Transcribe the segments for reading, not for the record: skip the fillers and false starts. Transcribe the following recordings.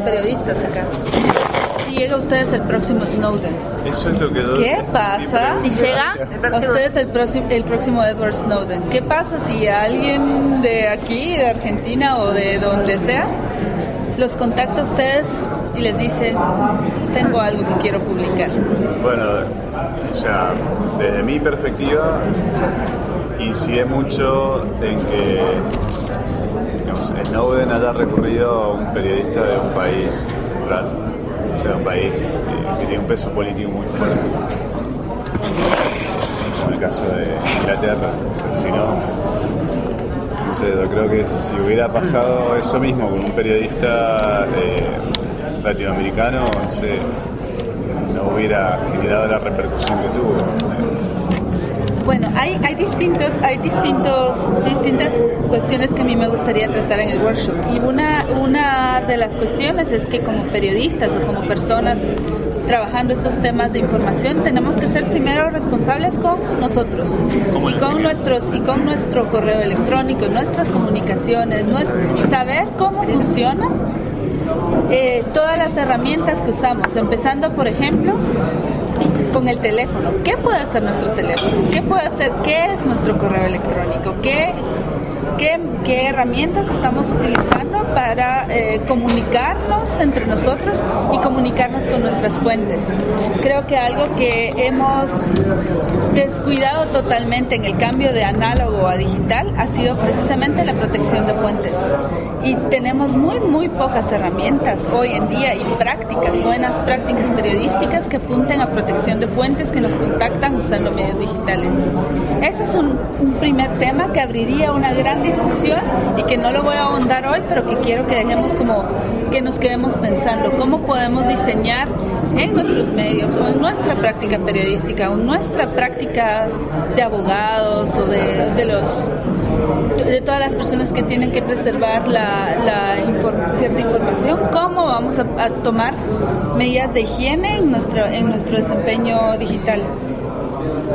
periodistas acá. Si llega a ustedes el próximo Snowden, eso es lo que ¿qué pasa? Si llega a ustedes el próximo Edward Snowden, ¿qué pasa si alguien de aquí, de Argentina o de donde sea, los contacta a ustedes y les dice, tengo algo que quiero publicar? Bueno, o sea, desde mi perspectiva, incide mucho en que, digamos, Snowden haya recurrido a un periodista de un país central, o sea, un país que tiene un peso político muy fuerte, como el caso de Inglaterra. O sea, si no sé, yo creo que si hubiera pasado eso mismo con un periodista latinoamericano, no sé, no hubiera generado la repercusión que tuvo. Bueno, hay distintas cuestiones que a mí me gustaría tratar en el workshop, y una de las cuestiones es que como periodistas o como personas trabajando estos temas de información tenemos que ser primero responsables con nosotros y con nuestro correo electrónico, nuestras comunicaciones, saber cómo funcionan todas las herramientas que usamos, empezando por ejemplo con el teléfono. ¿Qué puede hacer nuestro teléfono? ¿Qué es nuestro correo electrónico? ¿Qué herramientas estamos utilizando para comunicarnos entre nosotros y comunicarnos con nuestras fuentes? Creo que algo que hemos descuidado totalmente en el cambio de análogo a digital ha sido precisamente la protección de fuentes. Y tenemos muy pocas herramientas hoy en día y buenas prácticas periodísticas que apunten a protección de fuentes que nos contactan usando medios digitales. Ese es un primer tema que abriría una gran discusión y que no lo voy a ahondar hoy, pero que quiero que dejemos como que nos quedemos pensando cómo podemos diseñar en nuestros medios o en nuestra práctica periodística o en nuestra práctica de abogados o de todas las personas que tienen que preservar cierta información, cómo vamos a tomar medidas de higiene en nuestro desempeño digital.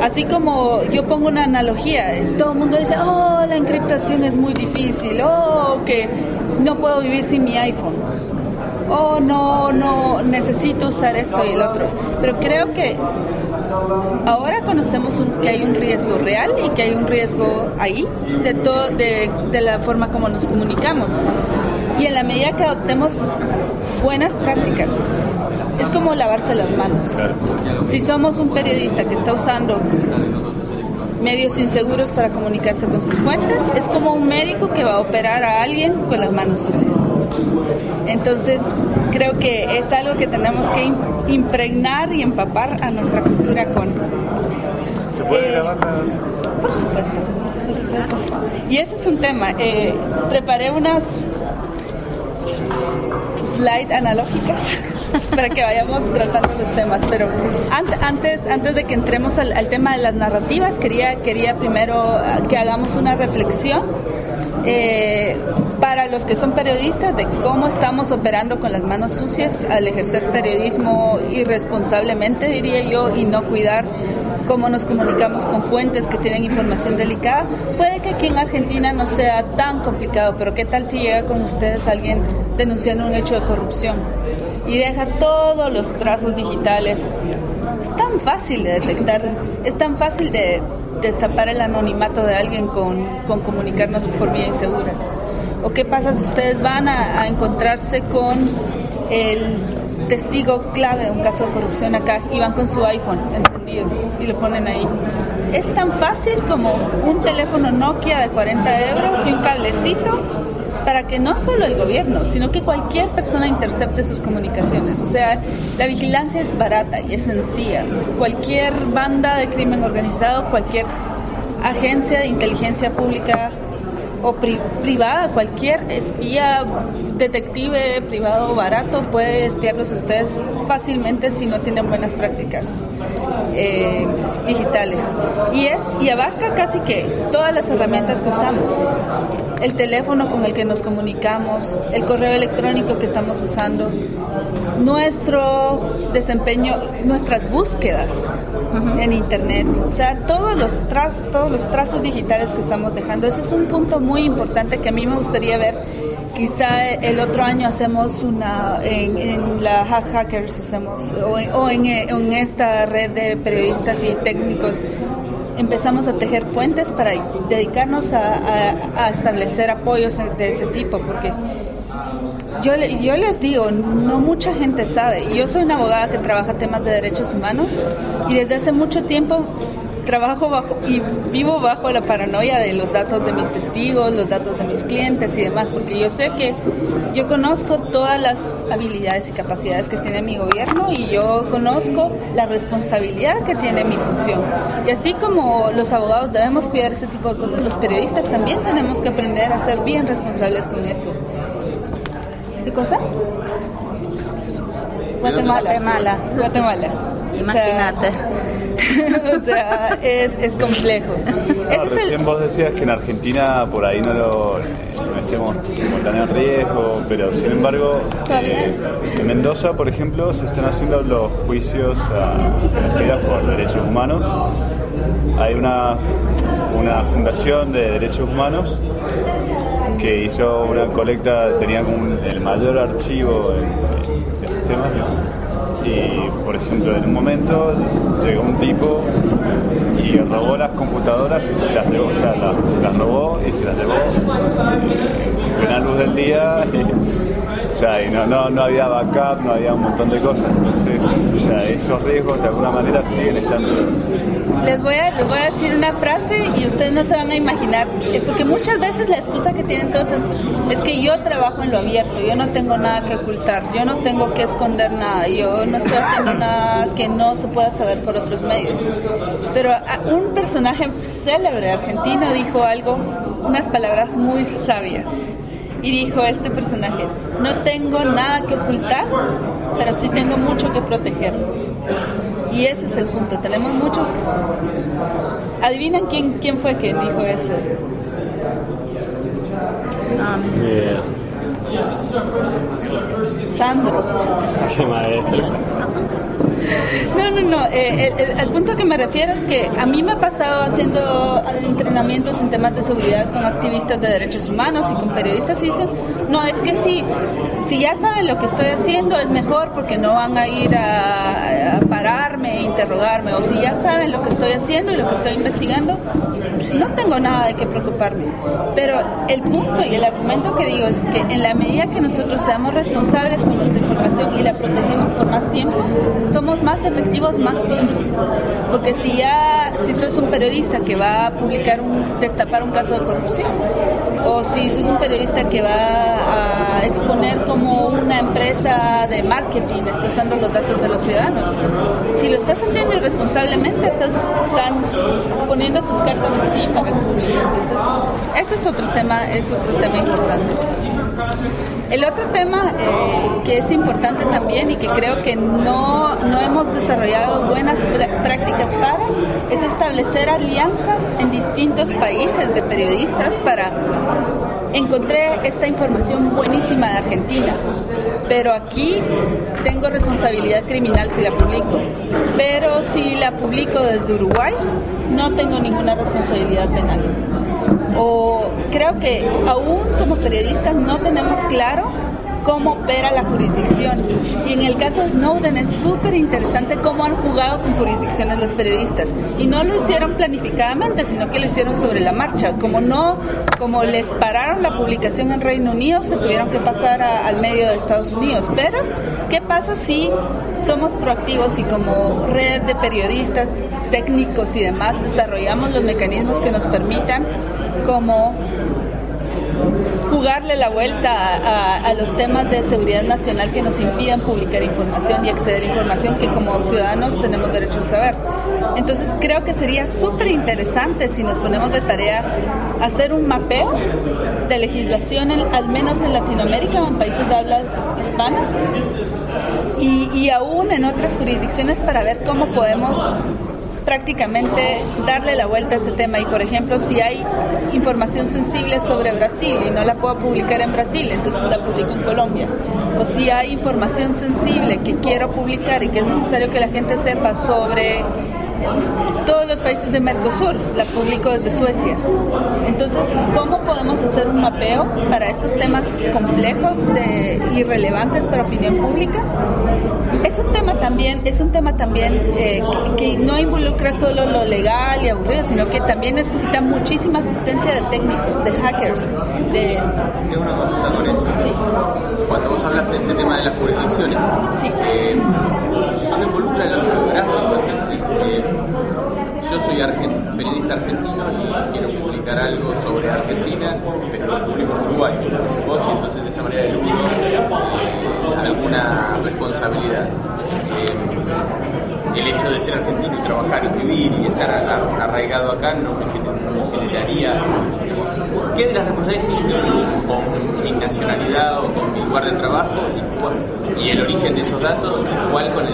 Así como yo pongo una analogía, todo el mundo dice, la encriptación es muy difícil, que no puedo vivir sin mi iPhone, no necesito usar esto y el otro. Pero creo que ahora conocemos que hay un riesgo real y que hay un riesgo ahí de la forma como nos comunicamos. Y en la medida que adoptemos buenas prácticas, es como lavarse las manos. Si somos un periodista que está usando medios inseguros para comunicarse con sus fuentes, es como un médico que va a operar a alguien con las manos sucias. Entonces, creo que es algo que tenemos que impregnar y empapar a nuestra cultura con. ¿Se puede grabar Por supuesto. Y ese es un tema. Preparé unas slides analógicas para que vayamos tratando los temas, pero antes de que entremos al tema de las narrativas, quería primero que hagamos una reflexión para los que son periodistas de cómo estamos operando con las manos sucias al ejercer periodismo irresponsablemente, diría yo, y no cuidar cómo nos comunicamos con fuentes que tienen información delicada. Puede que aquí en Argentina no sea tan complicado, pero ¿qué tal si llega con ustedes alguien denunciando un hecho de corrupción y deja todos los trazos digitales? Es tan fácil de detectar, es tan fácil de destapar el anonimato de alguien con comunicarnos por vía insegura. ¿O qué pasa si ustedes van a encontrarse con el testigo clave de un caso de corrupción acá y van con su iPhone encendido y lo ponen ahí? Es tan fácil como un teléfono Nokia de 40 euros y un cablecito para que no solo el gobierno, sino que cualquier persona intercepte sus comunicaciones. O sea, la vigilancia es barata y es sencilla. Cualquier banda de crimen organizado, cualquier agencia de inteligencia pública o privada, cualquier espía, detective privado barato puede espiarlos a ustedes fácilmente si no tienen buenas prácticas digitales. Y abarca casi que todas las herramientas que usamos. El teléfono con el que nos comunicamos, el correo electrónico que estamos usando, nuestro desempeño, nuestras búsquedas en internet, o sea, todos los trazos digitales que estamos dejando. Ese es un punto muy importante que a mí me gustaría ver quizá el otro año hacemos en la Hackers hacemos, o en esta red de periodistas y técnicos, empezamos a tejer puentes para dedicarnos a establecer apoyos de ese tipo, porque yo les digo, no mucha gente sabe. Yo soy una abogada que trabaja temas de derechos humanos y desde hace mucho tiempo trabajo y vivo bajo la paranoia de los datos de mis testigos, los datos de mis clientes y demás, porque yo sé que yo conozco todas las habilidades y capacidades que tiene mi gobierno y yo conozco la responsabilidad que tiene mi función. Y así como los abogados debemos cuidar ese tipo de cosas, los periodistas también tenemos que aprender a ser bien responsables con eso. ¿Qué cosa? Guatemala. Imagínate. O sea, es complejo. Recién vos decías que en Argentina por ahí no estemos tan en riesgo, pero sin embargo en Mendoza, por ejemplo, se están haciendo los juicios conocidos por derechos humanos. Hay una fundación de derechos humanos que hizo una colecta, tenía el mayor archivo de estos temas, ¿no? Y, por ejemplo, en un momento llegó un tipo y robó las computadoras y se las llevó, o sea, las robó y se las llevó en plena luz del día. O sea, y no había backup, no había un montón de cosas. Entonces, o sea, esos riesgos de alguna manera siguen estando. Les voy a decir una frase y ustedes no se van a imaginar, porque muchas veces la excusa que tienen todos es que yo trabajo en lo abierto, yo no tengo nada que ocultar, yo no tengo que esconder nada, yo no estoy haciendo nada que no se pueda saber por otros medios. Pero un personaje célebre argentino dijo unas palabras muy sabias. Y dijo este personaje: no tengo nada que ocultar, pero sí tengo mucho que proteger. Y ese es el punto, tenemos mucho. ¿Adivinan quién fue que dijo eso? Sandro. Qué maestro. No. El punto que me refiero es que a mí me ha pasado haciendo entrenamientos en temas de seguridad con activistas de derechos humanos y con periodistas y dicen, no, es que si ya saben lo que estoy haciendo es mejor porque no van a ir a pararme, a interrogarme, o si ya saben lo que estoy haciendo y lo que estoy investigando, pues no tengo nada de qué preocuparme. Pero el punto y el argumento que digo es que en la medida que nosotros seamos responsables con nuestra información y la protegemos por más tiempo, somos más efectivos más tiempo. Porque si sos un periodista que va a destapar un caso de corrupción, o si sos un periodista que va a exponer como una empresa de marketing está usando los datos de los ciudadanos, si lo estás haciendo irresponsablemente, están poniendo tus cartas así para el público. Entonces, ese es otro tema importante. El otro tema que es importante también y que creo que no hemos desarrollado buenas prácticas es establecer alianzas en distintos países de periodistas para... Encontré esta información buenísima de Argentina, pero aquí tengo responsabilidad criminal si la publico. Pero si la publico desde Uruguay, no tengo ninguna responsabilidad penal. O creo que aún como periodistas no tenemos claro cómo opera la jurisdicción. Y en el caso de Snowden es súper interesante cómo han jugado con jurisdicciones los periodistas. Y no lo hicieron planificadamente, sino que lo hicieron sobre la marcha. Como les pararon la publicación en Reino Unido, se tuvieron que pasar al medio de Estados Unidos. Pero, ¿qué pasa si somos proactivos y como red de periodistas, técnicos y demás, desarrollamos los mecanismos que nos permitan como jugarle la vuelta a los temas de seguridad nacional que nos impidan publicar información y acceder a información que como ciudadanos tenemos derecho a saber? Entonces creo que sería súper interesante si nos ponemos de tarea hacer un mapeo de legislación, al menos en Latinoamérica o en países de habla hispana y aún en otras jurisdicciones para ver cómo podemos prácticamente darle la vuelta a ese tema. Y por ejemplo, si hay información sensible sobre Brasil y no la puedo publicar en Brasil, entonces la publico en Colombia. O si hay información sensible que quiero publicar y que es necesario que la gente sepa sobre todos los países de Mercosur, la publico desde Suecia. Entonces, ¿cómo podemos hacer un mapeo para estos temas complejos y relevantes para opinión pública? Es un tema también que no involucra solo lo legal y aburrido, sino que también necesita muchísima asistencia de técnicos, de hackers. Tengo una consulta con eso. Sí. Cuando vos hablas de este tema de las jurisdicciones, sí. ¿Solo involucra lo geográfico? Yo soy periodista argentino y quiero publicar algo sobre Argentina, pero lo publico en Uruguay. Vos, y entonces de esa manera eludo alguna responsabilidad. El hecho de ser argentino y trabajar y vivir y estar arraigado acá no me generaría... ¿Qué de las responsabilidades tiene que ver con mi nacionalidad o con mi lugar de trabajo y el origen de esos datos, igual con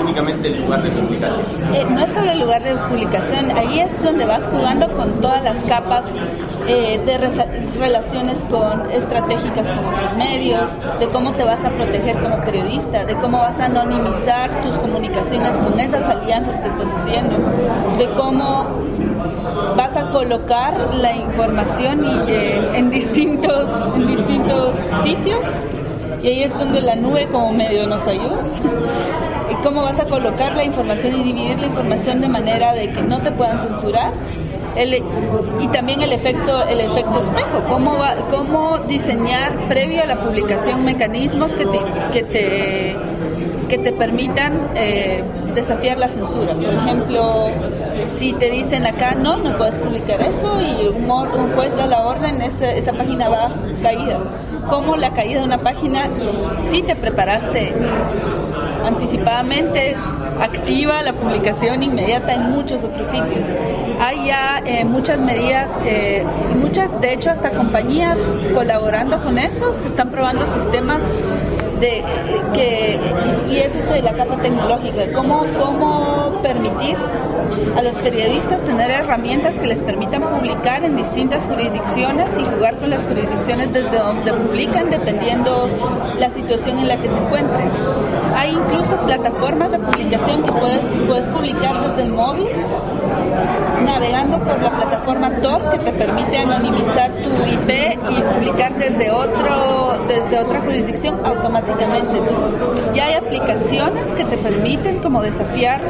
únicamente el lugar de publicación? No es solo el lugar de publicación, ahí es donde vas jugando con todas las capas de relaciones estratégicas con otros medios, de cómo te vas a proteger como periodista, de cómo vas a anonimizar tus comunicaciones con esas alianzas que estás haciendo, de cómo vas a colocar la información en distintos sitios, y ahí es donde la nube como medio nos ayuda. Y cómo vas a colocar la información y dividir la información de manera de que no te puedan censurar. Y también el efecto espejo, cómo diseñar previo a la publicación mecanismos que te permitan desafiar la censura. Por ejemplo, si te dicen acá no puedes publicar eso y un juez da la orden, esa página va caída. Como la caída de una página, si te preparaste anticipadamente, activa la publicación inmediata en muchos otros sitios. Hay ya muchas medidas, de hecho hasta compañías colaborando con eso, se están probando sistemas y esa es la capa tecnológica, cómo permitir a los periodistas tener herramientas que les permitan publicar en distintas jurisdicciones y jugar con las jurisdicciones desde donde publican, dependiendo la situación en la que se encuentren. Hay incluso plataformas de publicación que puedes publicar desde el móvil, navegando por la plataforma Tor, que te permite anonimizar tu IP y publicar desde otra jurisdicción automáticamente. Entonces ya hay aplicaciones que te permiten como desafiar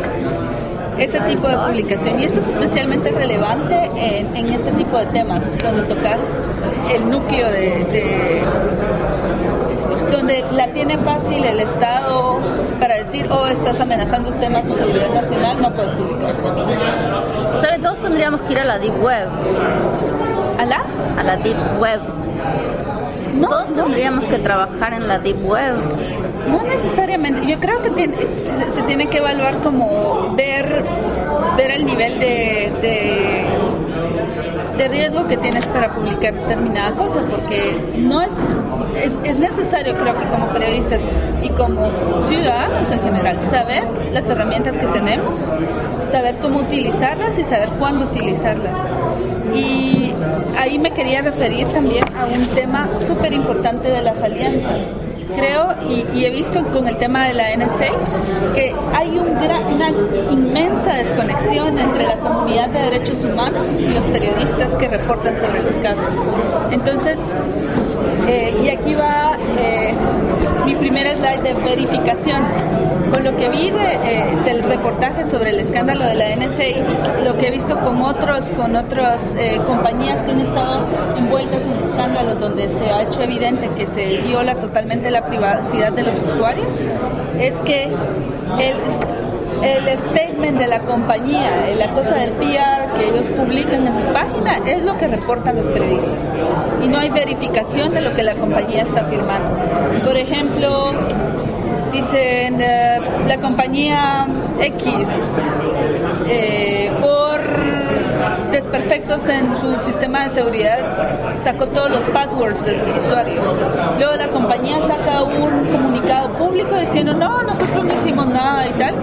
ese tipo de publicación, y esto es especialmente relevante en este tipo de temas donde tocas el núcleo donde la tiene fácil el Estado para decir, estás amenazando temas de seguridad nacional, no puedes publicar. ¿Sabe? Todos tendríamos que ir a la Deep Web. ¿A la Deep Web. Todos tendríamos que trabajar en la Deep Web. No necesariamente. Yo creo que se tiene que evaluar como ver el nivel de riesgo que tienes para publicar determinada cosa, porque no es necesario, creo que como periodistas y como ciudadanos en general, saber las herramientas que tenemos, saber cómo utilizarlas y saber cuándo utilizarlas. Y ahí me quería referir también a un tema súper importante de las alianzas. Creo, y he visto con el tema de la NSA, que hay una inmensa desconexión entre la comunidad de derechos humanos y los periodistas que reportan sobre los casos. Entonces, y aquí va mi primer slide de verificación. Con lo que vi del reportaje sobre el escándalo de la NSA y lo que he visto con otras compañías que han estado envueltas en escándalos donde se ha hecho evidente que se viola totalmente la privacidad de los usuarios, es que el statement de la compañía, la cosa del PR que ellos publican en su página, es lo que reportan los periodistas. Y no hay verificación de lo que la compañía está afirmando. Por ejemplo, dicen la compañía X por desperfectos en su sistema de seguridad sacó todos los passwords de sus usuarios. Luego la compañía saca un comunicado público diciendo no, nosotros no hicimos nada y tal.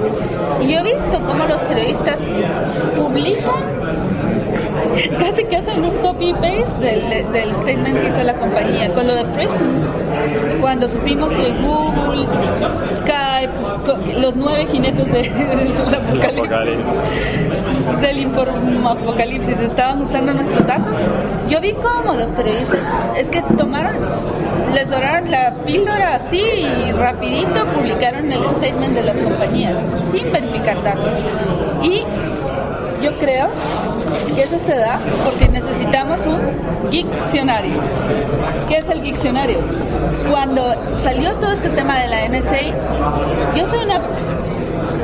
Y yo he visto cómo los periodistas publican, casi que hacen un copy-paste del statement que hizo la compañía. Con lo de Prism, cuando supimos que Google, Skype, los 9 jinetes del apocalipsis. Del apocalipsis estaban usando nuestros datos. Yo vi cómo los periodistas es que les doraron la píldora así y rapidito publicaron el statement de las compañías sin verificar datos. Y yo creo que eso se da porque necesitamos un diccionario. ¿Qué es el diccionario? Cuando salió todo este tema de la NSA, yo soy una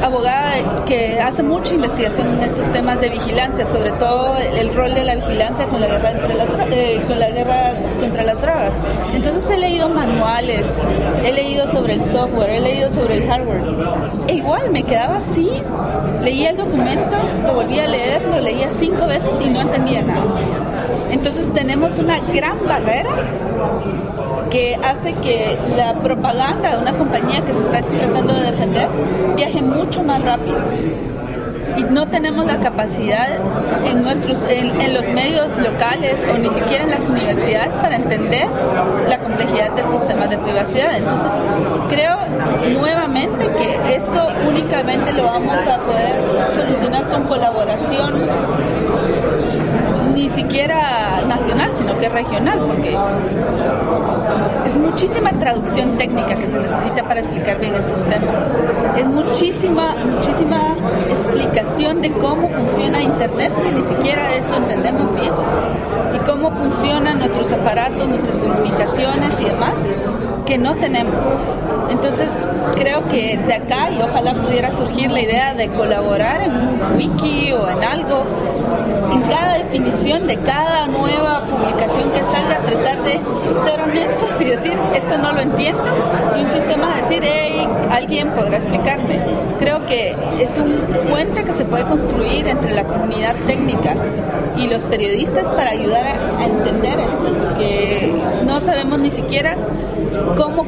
abogada que hace mucha investigación en estos temas de vigilancia, sobre todo el rol de la vigilancia con la guerra contra las drogas. Entonces he leído manuales, he leído sobre el software, he leído sobre el hardware. E igual me quedaba así, leía el documento, lo volvía a leer, lo leía 5 veces y no entendía nada. Entonces tenemos una gran barrera que hace que la propaganda de una compañía que se está tratando de defender viaje mucho más rápido. Y no tenemos la capacidad en los medios locales o ni siquiera en las universidades para entender la complejidad de estos temas de privacidad. Entonces, creo nuevamente que esto únicamente lo vamos a poder solucionar con colaboración, ni siquiera nacional, sino que regional, porque es muchísima traducción técnica que se necesita para explicar bien estos temas. Es muchísima explicación de cómo funciona Internet, que ni siquiera eso entendemos bien, y cómo funcionan nuestros aparatos, nuestras comunicaciones y demás, que no tenemos. Entonces, creo que de acá, y ojalá pudiera surgir la idea de colaborar en un wiki o en algo, en cada definición de cada nueva publicación que salga, tratar de ser honestos y decir, esto no lo entiendo, y un sistema de decir, hey, alguien podrá explicarme. Creo que es un puente que se puede construir entre la comunidad técnica y los periodistas para ayudar a entender esto, que no sabemos ni siquiera cómo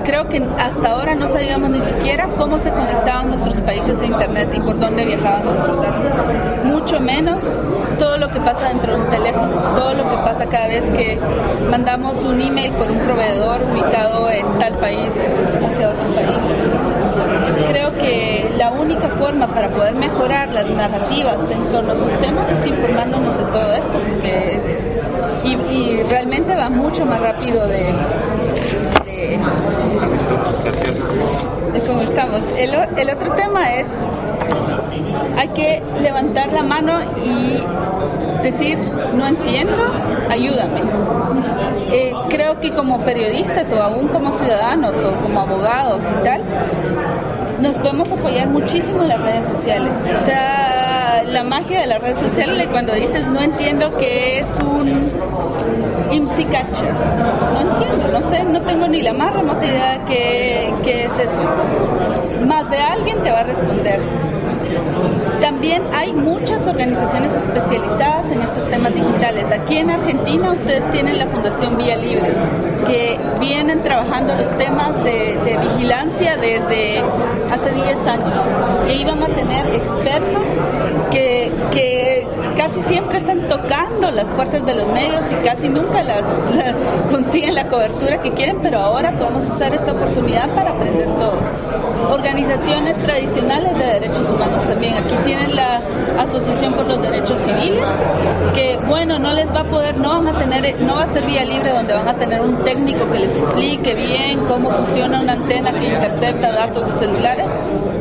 creo que hasta ahora no sabíamos ni siquiera cómo se conectaban nuestros países a Internet y por dónde viajaban nuestros datos. Mucho menos todo lo que pasa dentro de un teléfono, todo lo que pasa cada vez que mandamos un email por un proveedor ubicado en tal país hacia otro país. Creo que la única forma para poder mejorar las narrativas en torno a estos temas es informándonos de todo esto, porque y realmente va mucho más rápido de cómo estamos. El otro tema es, hay que levantar la mano y decir, no entiendo, ayúdame. Creo que como periodistas o aún como ciudadanos o como abogados y tal, nos podemos apoyar muchísimo en las redes sociales. O sea, la magia de las redes sociales, cuando dices no entiendo qué es un IMSI catcher, no entiendo, no sé, no tengo ni la más remota idea qué es eso. Más de alguien te va a responder. También hay muchas organizaciones especializadas en estos temas digitales. Aquí en Argentina ustedes tienen la Fundación Vía Libre, que vienen trabajando los temas de vigilancia desde hace 10 años. Y ahí van a tener expertos que casi siempre están tocando las puertas de los medios y casi nunca consiguen la cobertura que quieren, pero ahora podemos usar esta oportunidad para aprender todos. Organizaciones tradicionales de derechos humanos también. Aquí tienen la Asociación por los Derechos Civiles, que bueno, no va a ser vía libre donde van a tener un técnico que les explique bien cómo funciona una antena que intercepta datos de celulares,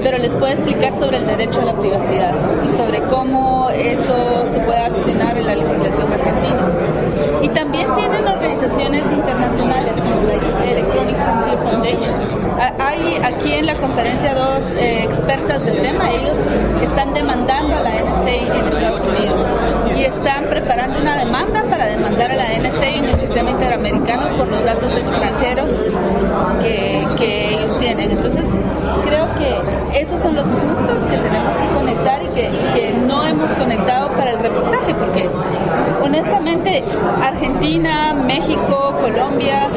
pero les puede explicar sobre el derecho a la privacidad y sobre cómo eso se puede accionar en la legislación argentina. Y también tienen organizaciones internacionales como la Electronic Frontier Foundation. Hay aquí en la conferencia 2 expertas del tema. Ellos están demandando a la NSA en Estados Unidos y están preparando una demanda para demandar a la NSA en el sistema interamericano por los datos de extranjeros que ellos tienen. Entonces, creo que esos son los puntos que tenemos que conectar y que no hemos conectado para el reportaje, porque honestamente Argentina, México, Colombia,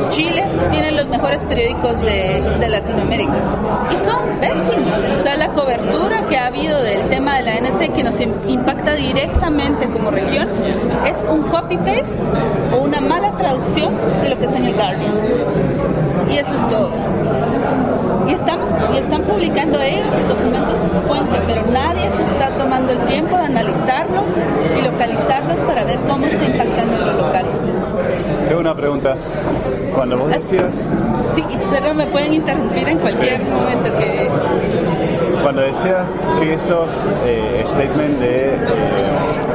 Chile tienen los mejores periódicos de Latinoamérica y son pésimos. O sea, la cobertura que ha habido del tema de la NSA que nos impacta directamente como región es un copy-paste o una mala traducción de lo que está en el Guardian. Y eso es todo. Y están publicando ellos el documento fuente, pero nadie se está tomando el tiempo de analizarlos y localizarlos para ver cómo está impactando en lo local. Tengo una pregunta. Cuando vos decías... Sí, pero me pueden interrumpir en cualquier momento que... Cuando decías que esos statements de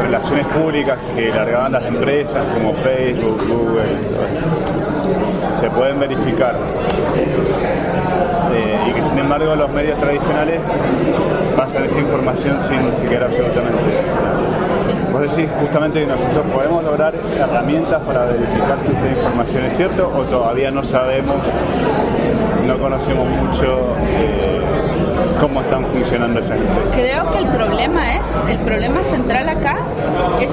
relaciones públicas que largaban las empresas como Facebook, Google, se pueden verificar y que sin embargo los medios tradicionales pasan esa información sin siquiera absolutamente nada. Vos decís justamente que nosotros podemos lograr herramientas para verificar si esa información es cierta o todavía no sabemos, no conocemos mucho cómo están funcionando esas empresas. Creo que el problema central acá es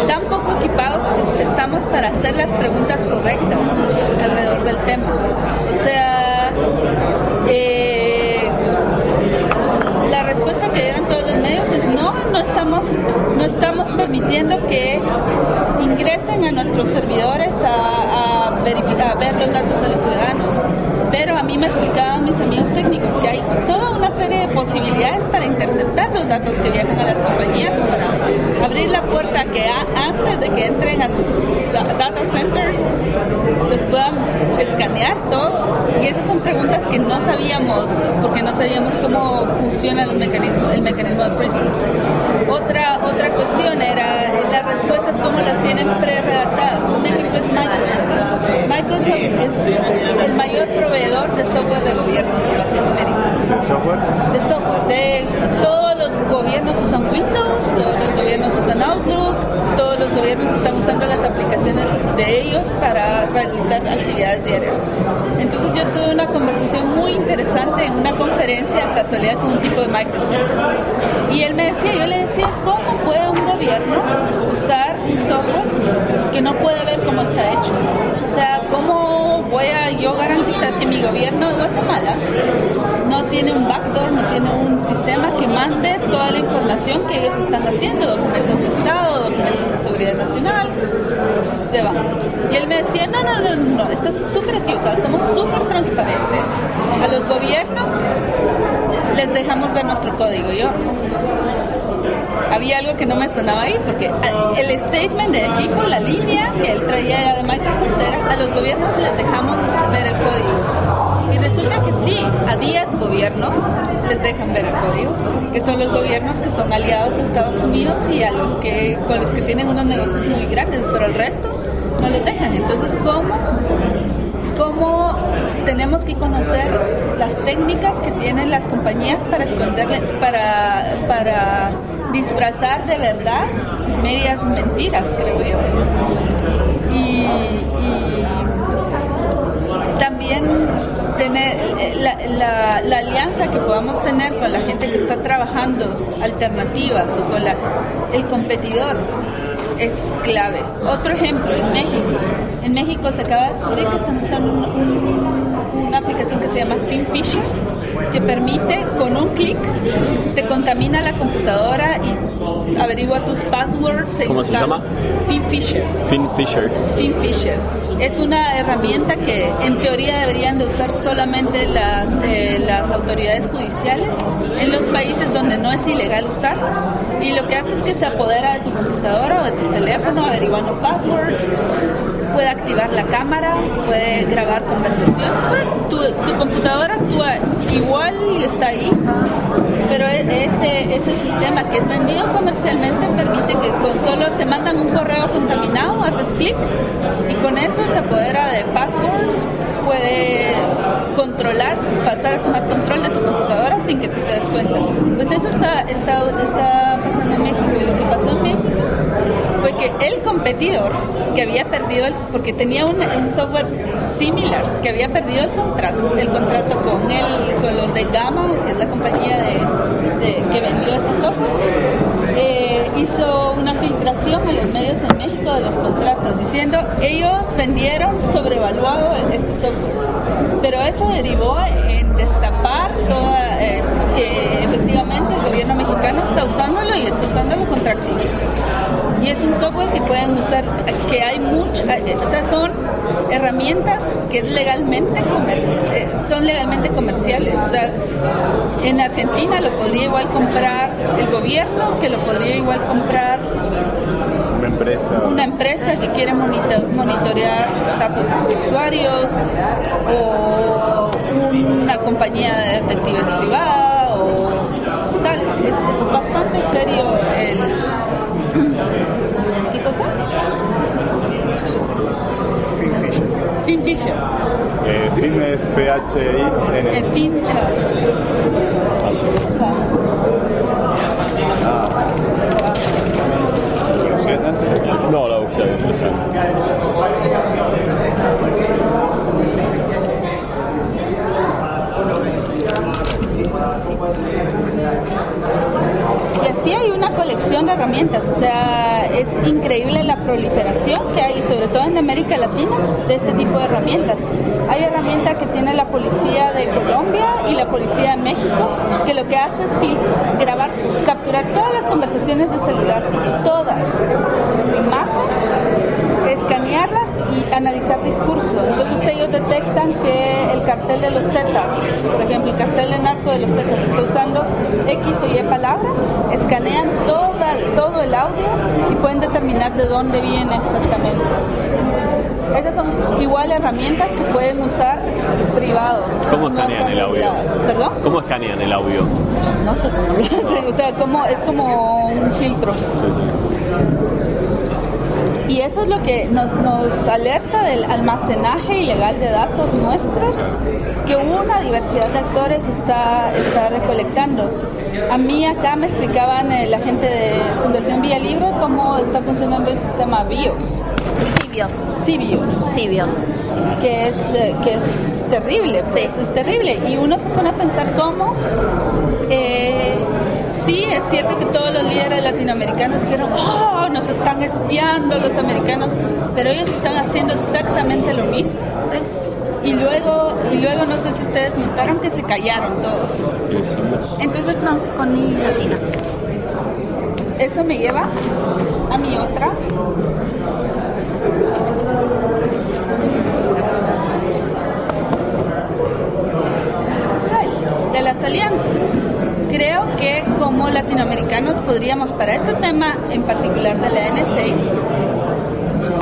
tan poco equipados que estamos para hacer las preguntas correctas alrededor del tema. O sea, la respuesta que dieron todos los medios es no estamos permitiendo que ingresen a nuestros servidores a ver los datos de los ciudadanos. Pero a mí me explicaban mis amigos técnicos que hay toda una serie de posibilidades para interceptar los datos que viajan a las compañías, para abrir la puerta que antes de que entren a sus data centers los puedan escanear todos. Y esas son preguntas que no sabíamos, porque no sabíamos cómo funciona el mecanismo de Prisons. Otra cuestión era las respuestas, cómo las tienen pre-redactadas. Un ejemplo es Microsoft. Microsoft es el mayor proveedor de software de gobiernos en Latinoamérica. ¿Software? De software. Todos los gobiernos usan Windows, todos los gobiernos usan Outlook, todos los gobiernos están usando las aplicaciones de ellos para realizar actividades diarias. Entonces yo tuve una conversación muy interesante en una conferencia, casualidad, con un tipo de Microsoft. Y él me decía, yo le decía, ¿cómo puede un gobierno usar un software que no puede ver cómo está hecho? O sea, ¿cómo voy a yo garantizar que mi gobierno de Guatemala no tiene un backdoor, no tiene un sistema que mande toda la información que ellos están haciendo, documentos de Estado, documentos de seguridad nacional, se van? Y él me decía, no, estás súper equivocado, somos súper transparentes. A los gobiernos les dejamos ver nuestro código. Yo había algo que no me sonaba ahí, porque el statement del tipo, la línea que él traía de Microsoft era: a los gobiernos les dejamos ver el código. Y resulta que sí, a 10 gobiernos les dejan ver el código, que son los gobiernos que son aliados de Estados Unidos y con los que tienen unos negocios muy grandes, pero el resto no los dejan. Entonces, ¿cómo tenemos que conocer las técnicas que tienen las compañías para esconderle, para disfrazar de verdad medias mentiras, creo yo? Y también tener la alianza que podamos tener con la gente que está trabajando alternativas o con el competidor es clave. Otro ejemplo, en México se acaba de descubrir que están usando una aplicación que se llama FinFisher, que permite, con un clic, te contamina la computadora y averigua tus passwords. ¿Cómo se llama? FinFisher. FinFisher. Es una herramienta que en teoría deberían de usar solamente las autoridades judiciales en los países donde no es ilegal usar, y lo que hace es que se apodera de tu computadora o de tu teléfono averiguando passwords, puede activar la cámara, puede grabar conversaciones, tu computadora actúa igual y está ahí, pero ese sistema que es vendido comercialmente permite que con solo te mandan un correo contaminado, haces clic y con eso se apodera de passwords, puede pasar a tomar control de tu computadora sin que tú te des cuenta. Pues eso está pasando en México, y lo que pasó en México fue que el competidor que había perdido, porque tenía un software similar, que había perdido el contrato con los de Gamma, que es la compañía que vendió este software, hizo una filtración en los medios en México de los contratos, diciendo ellos vendieron sobrevaluado este software. Pero eso derivó en destapar que efectivamente el gobierno mexicano está usándolo y está usándolo contra activistas. Y es un software que pueden usar, que hay son herramientas que legalmente son legalmente comerciales. O sea, en Argentina lo podría igual comprar el gobierno, que lo podría igual comprar una empresa que quiere monitorear datos de sus usuarios, o una compañía de detectives privada, o tal. Es bastante serio el... ¿Qué cosa? FinFisher. Fin es PHI. El fin... No, la busqué recién. Y así hay una colección de herramientas, o sea, es increíble la proliferación que hay, sobre todo en América Latina, de este tipo de herramientas. Hay herramientas que tiene la policía de Colombia y la policía de México, que lo que hace es grabar, capturar todas las conversaciones de celular, todas, en masa, escanearlas y analizar discurso. Entonces ellos detectan que el cartel de los Zetas, por ejemplo, el cartel de narco de los Zetas está usando X o Y palabra, escanean todo el audio y pueden determinar de dónde viene exactamente. Esas son igual herramientas que pueden usar privados. ¿Cómo escanean el audio? ¿Perdón? ¿Cómo escanean el audio? No sé cómo lo hacen, o sea, es como un filtro. Y eso es lo que nos alerta del almacenaje ilegal de datos nuestros, que una diversidad de actores está recolectando. A mí acá me explicaban la gente de Fundación Vía Libre cómo está funcionando el sistema BIOS. CBIOS. Que es terrible, pues, sí. Es terrible. Y uno se pone a pensar cómo... sí, es cierto que todos los líderes latinoamericanos dijeron, nos están espiando los americanos, pero ellos están haciendo exactamente lo mismo. Sí. Y luego no sé si ustedes notaron que se callaron todos. Entonces son con mi latina. Eso me lleva a mi otra. De las alianzas. Creo que como latinoamericanos podríamos, para este tema en particular de la NSA,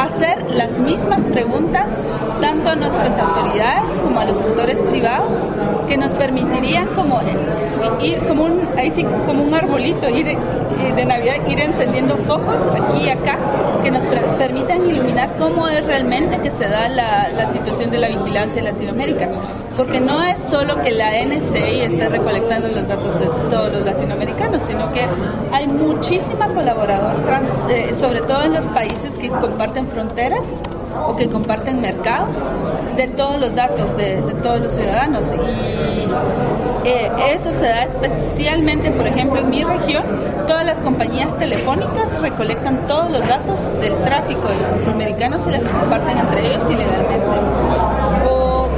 hacer las mismas preguntas tanto a nuestras autoridades como a los actores privados, que nos permitirían como un arbolito de Navidad, ir encendiendo focos aquí y acá, que nos permitan iluminar cómo es realmente que se da la situación de la vigilancia en Latinoamérica. Porque no es solo que la NSA esté recolectando los datos de todos los latinoamericanos, sino que hay muchísima colaboración, sobre todo en los países que comparten fronteras o que comparten mercados, de todos los datos de todos los ciudadanos. Y eso se da especialmente, por ejemplo, en mi región, todas las compañías telefónicas recolectan todos los datos del tráfico de los centroamericanos y las comparten entre ellos ilegalmente.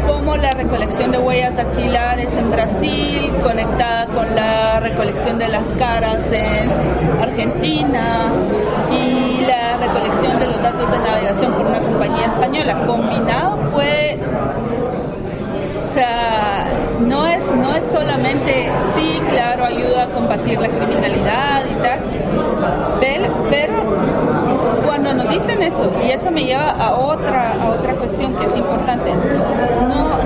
Como la recolección de huellas dactilares en Brasil, conectada con la recolección de las caras en Argentina, y la recolección de los datos de navegación por una compañía española. Combinado puede... O sea, no es solamente, sí, claro, ayuda a combatir la criminalidad y tal, pero cuando nos dicen eso, y eso me lleva a otra cuestión que es importante,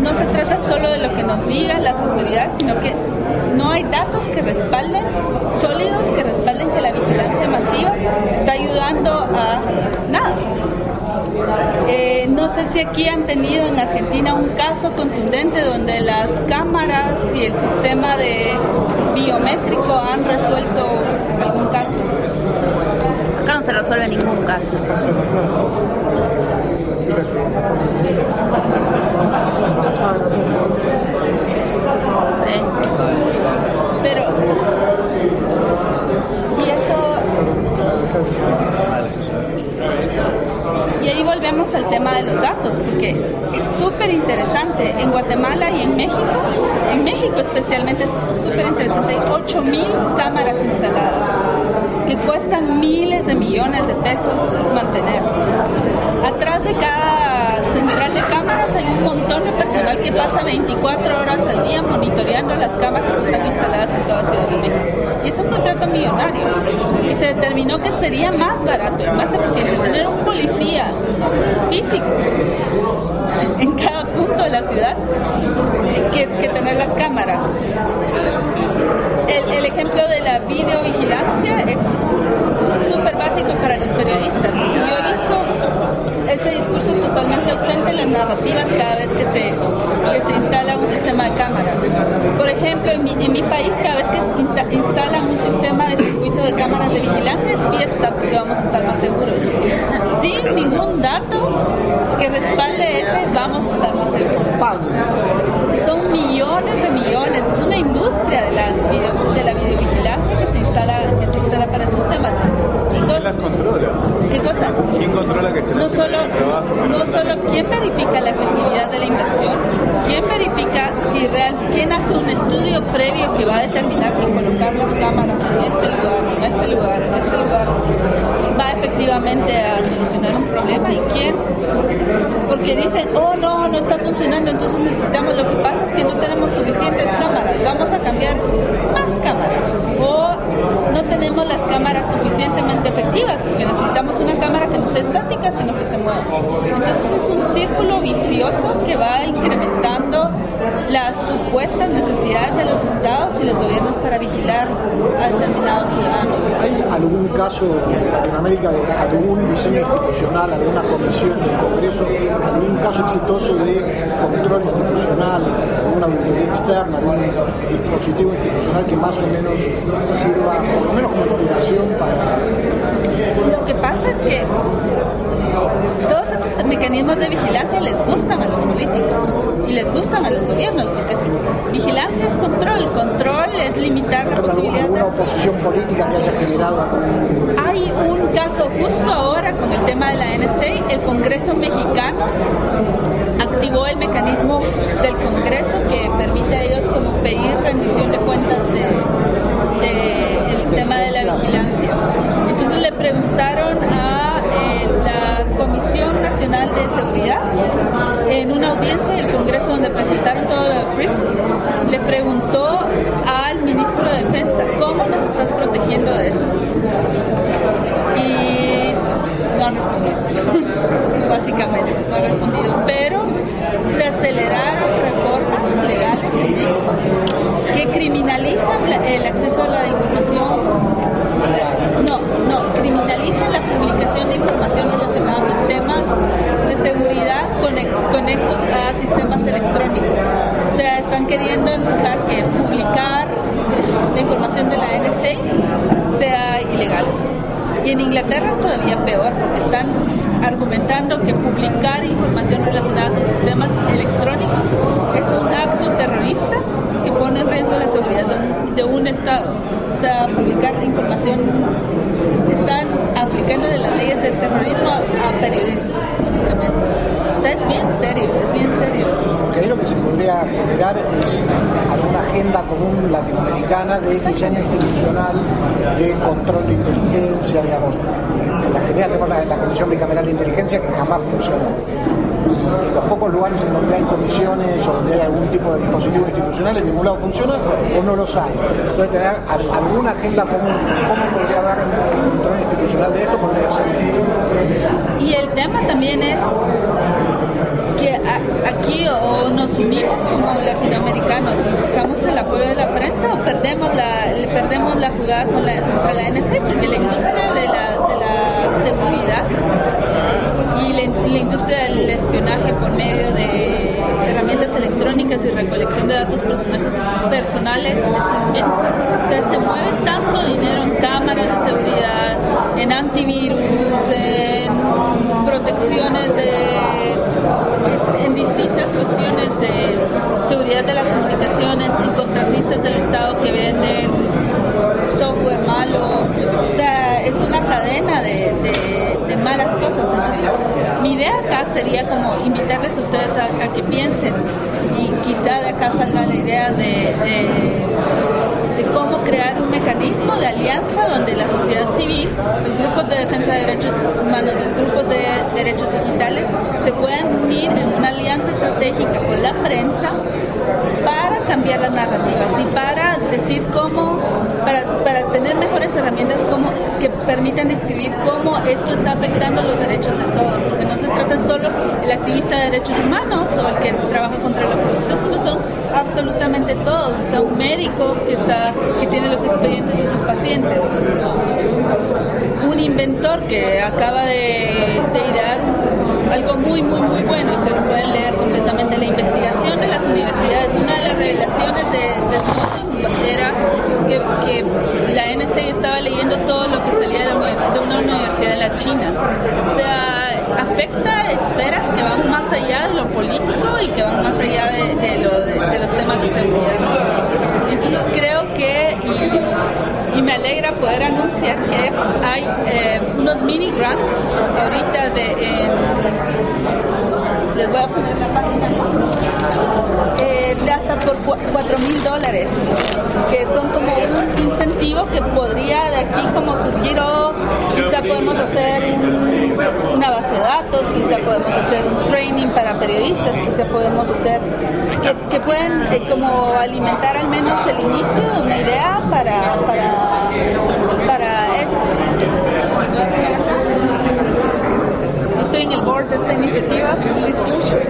no se trata solo de lo que nos digan las autoridades, sino que no hay datos que respalden, sólidos que respalden que la vigilancia masiva está ayudando a nada. No sé si aquí han tenido en Argentina un caso contundente donde las cámaras y el sistema de biométrico han resuelto algún caso. Acá no se resuelve ningún caso. Sí. Pero y eso, y ahí volvemos al tema de los datos, porque es súper interesante. En Guatemala y en México especialmente es súper interesante. Hay 8,000 cámaras instaladas. que cuestan miles de millones de pesos mantener. Atrás de cada central de cámaras hay un montón de personal que pasa 24 horas al día monitoreando las cámaras que están instaladas en toda Ciudad de México. Y es un contrato millonario. Y se determinó que sería más barato y más eficiente tener un policía físico en cada punto de la ciudad que tener las cámaras. El ejemplo de la videovigilancia es súper básico para los periodistas. Y yo he visto ese discurso totalmente ausente en las narrativas cada vez que se instala un sistema de cámaras. Por ejemplo, en mi país, cada vez que instalan un sistema de circuito de cámaras de vigilancia es fiesta porque vamos a estar más seguros. Sin ningún dato que respalde ese, vamos a estar más seguros. Son millones de millones, es una industria de la videovigilancia que se instala para estos temas. ¿Quién las controla? ¿Qué cosa? ¿Quién controla que estén haciendo el trabajo? No solo quién verifica la efectividad de la inversión, quién verifica quién hace un estudio previo que va a determinar que colocar las cámaras en este lugar va efectivamente a solucionar un problema, y quién, porque dicen, oh no está funcionando, entonces necesitamos, lo que pasa es que no tenemos suficientes cámaras, vamos a cambiar más cámaras, o no tenemos las cámaras suficientemente efectivas porque necesitamos una cámara que no sea estática sino que se mueva. Entonces es un círculo vicioso que va incrementando las supuestas necesidades de los estados y los gobiernos para vigilar a determinados ciudadanos. ¿Hay algún caso en Latinoamérica de algún diseño institucional, alguna comisión del Congreso, algún caso exitoso de control institucional, alguna auditoría externa, algún dispositivo institucional que más o menos sirva por lo menos como inspiración para... Lo que pasa es que todos estos mecanismos de vigilancia les gustan a los políticos y les gustan a los gobiernos, porque vigilancia es control es limitar la posibilidad de... ¿Alguna oposición política que haya generado? Hay un caso justo ahora con el tema de la NSA. El Congreso mexicano activó el mecanismo del Congreso que permite a ellos como pedir rendición de cuentas el tema de la vigilancia. Entonces le preguntaron a la Comisión Nacional de Seguridad en una audiencia del Congreso donde presentaron todo lo de PRISM, le preguntó al ministro de Defensa, ¿cómo nos estás protegiendo de esto? Y no han respondido, básicamente no han respondido, pero se aceleraron reformas legales en México que criminalizan el acceso a la información. Criminalizan la publicación de información relacionada con temas de seguridad conexos a sistemas electrónicos. O sea, están queriendo empujar que publicar la información de la NSA sea ilegal. Y en Inglaterra es todavía peor, porque están argumentando que publicar información relacionada con sistemas electrónicos es un acto terrorista que pone en riesgo la seguridad de un Estado. O sea, publicar información, están aplicándole las leyes del terrorismo a periodismo, básicamente. O sea, es bien serio. Porque ahí lo que se podría generar es alguna agenda común latinoamericana de diseño institucional, de control de inteligencia, digamos. En la Argentina tenemos la Comisión Bicameral de Inteligencia que jamás funcionó. Y en los pocos lugares en donde hay comisiones o donde hay algún tipo de dispositivo institucional, en ningún lado funciona o no los hay. Entonces, tener alguna agenda común de cómo podría haber un control institucional de esto podría ser. Y el tema también es que aquí o nos unimos como latinoamericanos y buscamos el apoyo de la prensa, o perdemos la jugada contra la NSA, porque la industria de la seguridad y la industria del espionaje por medio de herramientas electrónicas y recolección de datos personales es inmensa. O sea, se mueve tanto dinero en cámaras de seguridad, en antivirus, en protecciones en distintas cuestiones de seguridad de las comunicaciones, en contratistas del Estado que venden software malo. O sea, es una cadena de malas cosas. Entonces, mi idea acá sería como invitarles a ustedes a que piensen, y quizá de acá salga la idea de de cómo crear un mecanismo de alianza donde la sociedad civil, los grupos de defensa de derechos humanos, los grupos de derechos digitales, se puedan unir en una alianza estratégica con la prensa para cambiar las narrativas y para decir cómo, para tener mejores herramientas que permitan describir cómo esto está afectando los derechos de todos, porque no se trata solo el activista de derechos humanos o el que trabaja contra la corrupción, sino son absolutamente todos, o sea, un médico que tiene los expedientes de sus pacientes, un inventor que acaba de idear algo muy bueno, y se lo pueden leer completamente. La investigación de las universidades, una de las revelaciones de era que la NSA estaba leyendo todo lo que salía de una universidad de la China. O sea, afecta esferas que van más allá de lo político y que van más allá de los temas de seguridad. Entonces creo que, y me alegra poder anunciar que hay unos mini grants ahorita les voy a poner la página, de hasta por $4,000, que son como un incentivo que podría de aquí como surgir, o quizá podemos hacer una base de datos, quizá podemos hacer un training para periodistas, quizá podemos hacer que pueden como alimentar al menos el inicio de una idea para esto. Entonces, voy a poner acá. Estoy en el board de esta iniciativa, Disclosure.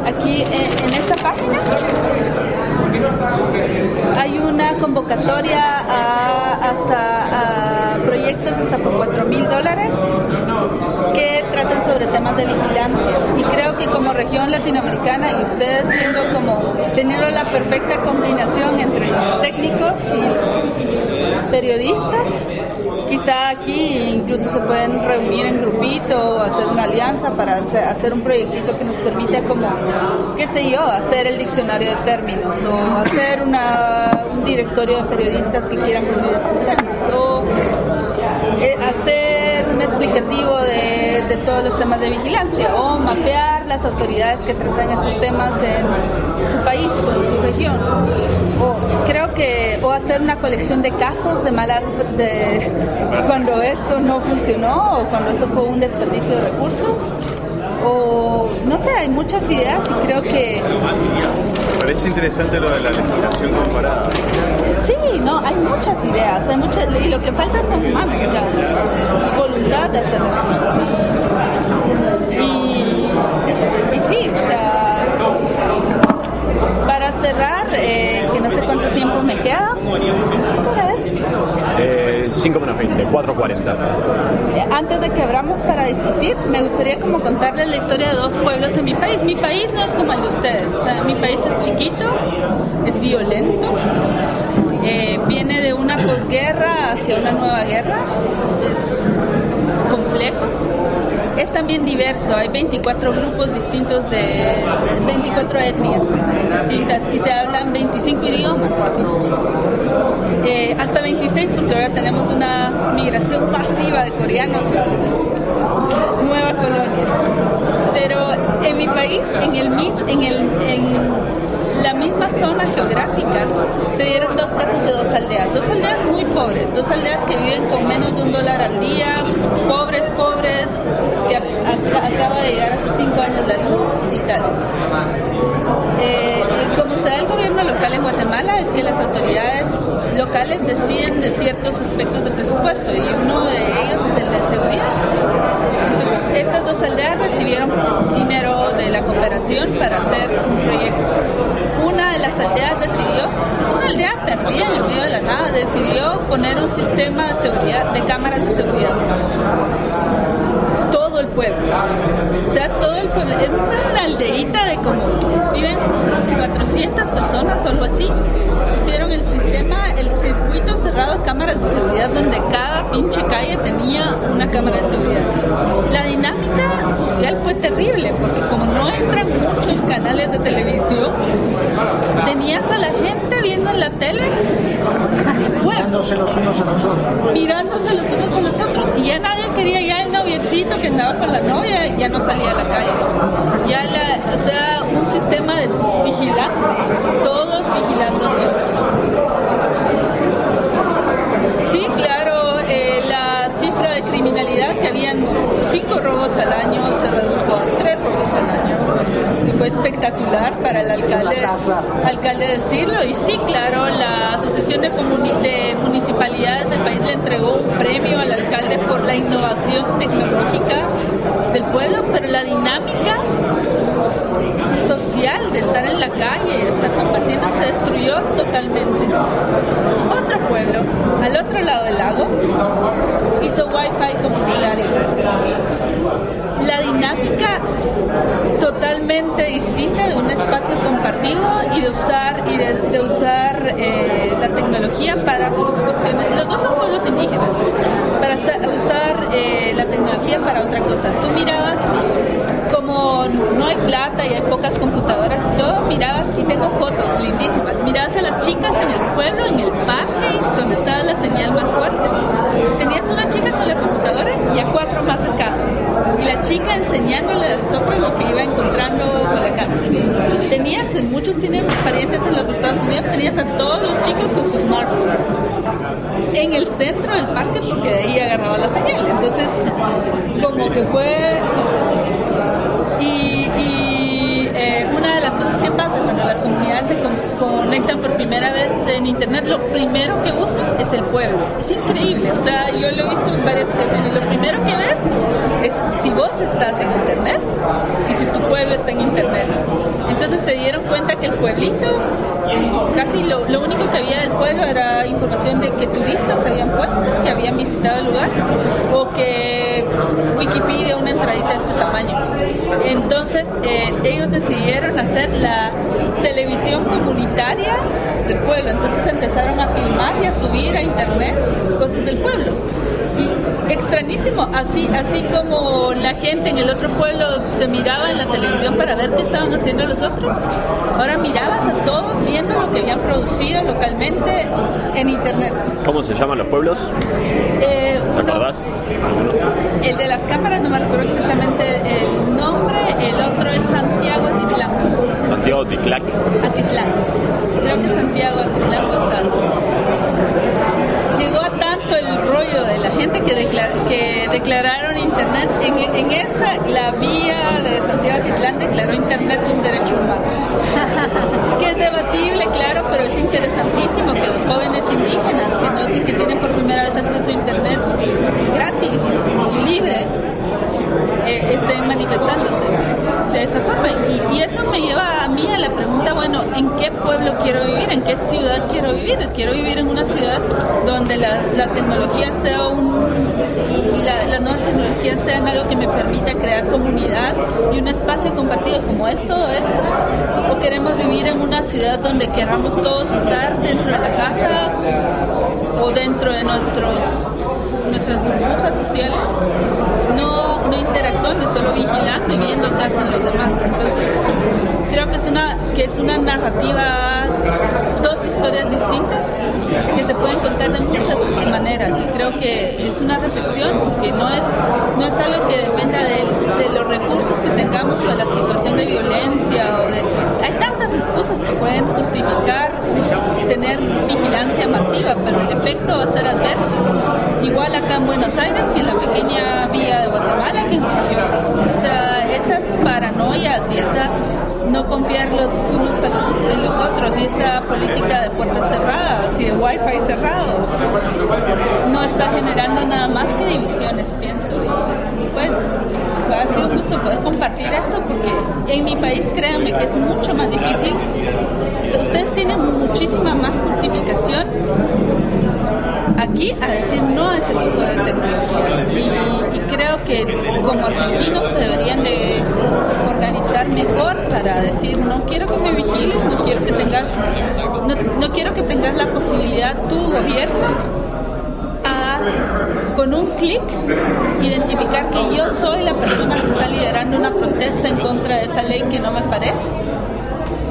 Aquí en esta página hay una convocatoria a proyectos hasta por $4,000 que traten sobre temas de vigilancia, y creo que como región latinoamericana, y ustedes teniendo la perfecta combinación entre los técnicos y los periodistas, quizá aquí incluso se pueden reunir en grupito o hacer una alianza para hacer un proyectito que nos permita hacer el diccionario de términos, o hacer un directorio de periodistas que quieran cubrir estos temas, o hacer un explicativo de todos los temas de vigilancia, o mapear las autoridades que tratan estos temas en su país o en su región, o hacer una colección de casos de cuando esto no funcionó o cuando esto fue un desperdicio de recursos, o no sé, hay muchas ideas, y creo que me parece interesante lo de la legislación comparada. Sí, no, hay muchas ideas, y lo que falta son manos que hagan las cosas, y voluntad de hacer las cosas, y sí, o sea, para cerrar, que no sé cuánto tiempo me queda, ¿sí 5 menos 20, 4:40. Antes de que abramos para discutir, me gustaría como contarles la historia de dos pueblos en mi país. Mi país no es como el de ustedes, o sea, mi país es chiquito, es violento, viene de una posguerra hacia una nueva guerra, es complejo. Es también diverso, hay 24 grupos distintos de 24 etnias distintas, y se hablan 25 idiomas distintos. Hasta 26, porque ahora tenemos una migración masiva de coreanos, entonces, nueva colonia. Pero en mi país, en la misma zona geográfica, se dieron dos casos de dos aldeas muy pobres, dos aldeas que viven con menos de $1 al día, pobres, que acaba de llegar hace 5 años la luz y tal. Como se da el gobierno local en Guatemala, es que las autoridades locales deciden de ciertos aspectos de presupuesto, y uno de ellos es el de seguridad. Entonces, estas dos aldeas recibieron dinero de la cooperación para hacer un proyecto. Una de las aldeas es una aldea perdida en el medio de la nada, decidió poner un sistema de seguridad, de cámaras de seguridad. Todo el pueblo, o sea, todo el pueblo, es una aldeíta de viven 400 personas o algo así. Hicieron el sistema, el circuito se encerrado cámaras de seguridad donde cada pinche calle tenía una cámara de seguridad. La dinámica social fue terrible porque como no entran muchos canales de televisión, tenías a la gente viendo en la tele mirándose los unos a los otros. Mirándose los unos a los otros. Y ya nadie quería, ya el noviecito que andaba con la novia ya no salía a la calle. Ya o sea, un sistema de vigilante, todos vigilando a todos. Sí, claro, la cifra de criminalidad, que habían 5 robos al año, se redujo a 3 robos al año, que fue espectacular para el alcalde decirlo. Y sí, claro, la Asociación de Municipalidades del país le entregó un premio al alcalde por la innovación tecnológica del pueblo, pero la dinámica social de estar en la calle, de estar compartiendo, se destruyó totalmente. Otro pueblo, al otro lado del lago, hizo Wi-Fi comunitario. La dinámica totalmente distinta de un espacio compartido y de usar la tecnología para sus cuestiones. Los dos son pueblos indígenas, para usar la tecnología para otra cosa. Tú mirabas, como no hay plata y hay pocas computadoras y todo, mirabas, y tengo fotos lindísimas, mirabas a las chicas en el pueblo, en el parque, donde estaba la señal más fuerte. Tenías una chica con la computadora y a 4 más acá. Y la chica enseñándole a nosotros lo que iba encontrando con la cámara. Muchos tienen parientes en los Estados Unidos, tenías a todos los chicos con su smartphone en el centro del parque porque de ahí agarraba la señal. Entonces, como que fue... una de las cosas que pasa cuando las comunidades se conectan por primera vez en internet, lo primero que usan es el pueblo. Es increíble, o sea, yo lo he visto en varias ocasiones. Lo primero que ves es si vos estás en internet y si tu pueblo está en internet. Entonces se dieron cuenta que el pueblito, casi lo único que había del pueblo era información de que turistas habían puesto, que habían visitado el lugar, o que Wikipedia, una entradita de este tamaño. Entonces ellos decidieron hacer la televisión comunitaria del pueblo. Entonces empezaron a filmar y a subir a internet cosas del pueblo. Y extrañísimo, así como la gente en el otro pueblo se miraba en la televisión para ver qué estaban haciendo los otros, ahora mirabas a todos viendo lo que habían producido localmente en internet. ¿Cómo se llaman los pueblos? ¿Te acordás? El de las cámaras no me recuerdo exactamente el nombre, el otro es Santiago Atitlán. Santiago Atitlán. Atitlán. Creo que Santiago Atitlán o Santo. Llegó a tanto el rollo de la gente que declararon internet en esa, la vía de Santiago Atitlán declaró internet un derecho humano, que es debatible, claro, pero es interesantísimo que los jóvenes indígenas que tienen por primera vez acceso a internet gratis y libre estén manifestándose de esa forma. Y eso me lleva a mí a la pregunta, bueno, ¿en qué pueblo quiero vivir? ¿En qué ciudad quiero vivir? Quiero vivir en una ciudad donde la tecnología sea las nuevas tecnologías sean algo que me permita crear comunidad y un espacio compartido como es todo esto, o queremos vivir en una ciudad donde queramos todos estar dentro de la casa o dentro de nuestras burbujas sociales, no interactuando, solo vigilando y viendo qué hacen los demás. Entonces creo que es una narrativa, dos historias distintas que se pueden contar de muchas maneras, y creo que es una reflexión porque no es algo que dependa de los recursos que tengamos o de la situación de violencia hay tantas excusas que pueden justificar tener vigilancia masiva, pero el efecto va a ser adverso, igual acá en Buenos Aires que en la pequeña vía de Guatemala que en Nueva York. O sea, esas paranoias y esa no confiar los unos en los otros y esa política de puertas cerradas y de wifi cerrado no está generando nada más que divisiones, pienso. Y pues ha sido un gusto poder compartir esto porque en mi país, créanme que es mucho más difícil. O sea, ustedes tienen muchísima más justificación aquí a decir no a ese tipo de tecnologías y creo que como argentinos se deberían de organizar mejor para decir no quiero que me vigiles, no quiero que tengas la posibilidad tu gobierno con un clic identificar que yo soy la persona que está liderando una protesta en contra de esa ley que no me parece.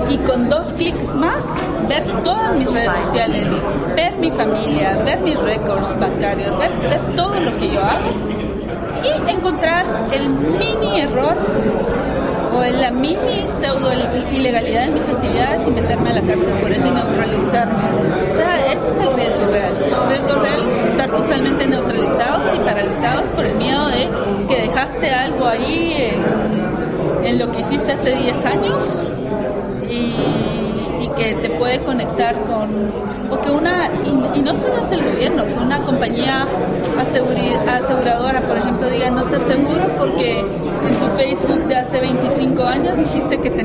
Y con 2 clics más, ver todas mis redes sociales, ver mi familia, ver mis récords bancarios, ver todo lo que yo hago y encontrar el mini error o la mini pseudo ilegalidad de mis actividades y meterme a la cárcel por eso y neutralizarme. O sea, ese es el riesgo real. El riesgo real es estar totalmente neutralizados y paralizados por el miedo de que dejaste algo ahí en lo que hiciste hace 10 años y que te puede conectar con, o que y no solo es el gobierno, que una compañía aseguradora, por ejemplo, diga no te aseguro porque en tu Facebook de hace 25 años dijiste que te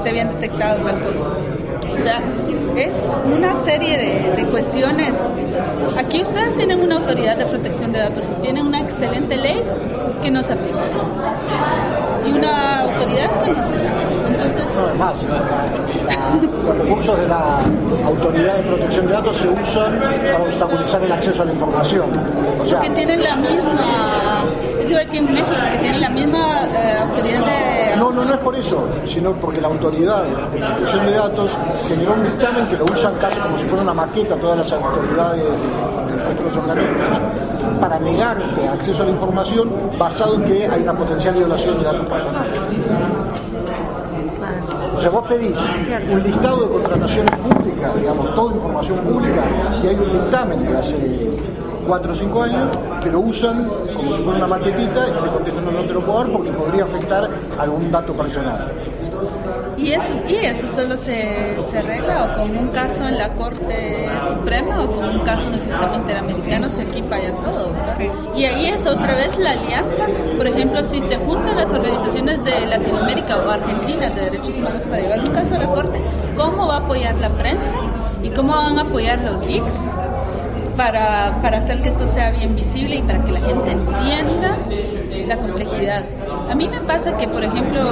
habían detectado tal cosa. O sea, es una serie de cuestiones. Aquí ustedes tienen una autoridad de protección de datos y tienen una excelente ley que no se aplica y una autoridad que no se da. Entonces, no, además, los recursos de la autoridad de protección de datos se usan para obstaculizar el acceso a la información. O sea, que tienen la misma, es igual que en México, que tienen la misma autoridad de... No es por eso, sino porque la autoridad de protección de datos generó un dictamen que lo usan casi como si fuera una maqueta todas las autoridades de otros organismos para negarte acceso a la información basado en que hay una potencial violación de datos personales. O sea, vos pedís un listado de contrataciones públicas, digamos, toda información pública, y hay un dictamen de hace 4 o 5 años que lo usan como si fuera una maquetita y que te contestan no te lo puedo dar porque podría afectar algún dato personal. ¿Y eso solo se arregla o con un caso en la Corte Suprema o con un caso en el sistema interamericano si aquí falla todo, ¿verdad? Sí. Y ahí es otra vez la alianza. Por ejemplo, si se juntan las organizaciones de Latinoamérica o Argentina de derechos humanos para llevar un caso a la Corte, ¿cómo va a apoyar la prensa? ¿Y cómo van a apoyar los geeks? Para hacer que esto sea bien visible y para que la gente entienda la complejidad. A mí me pasa que, por ejemplo,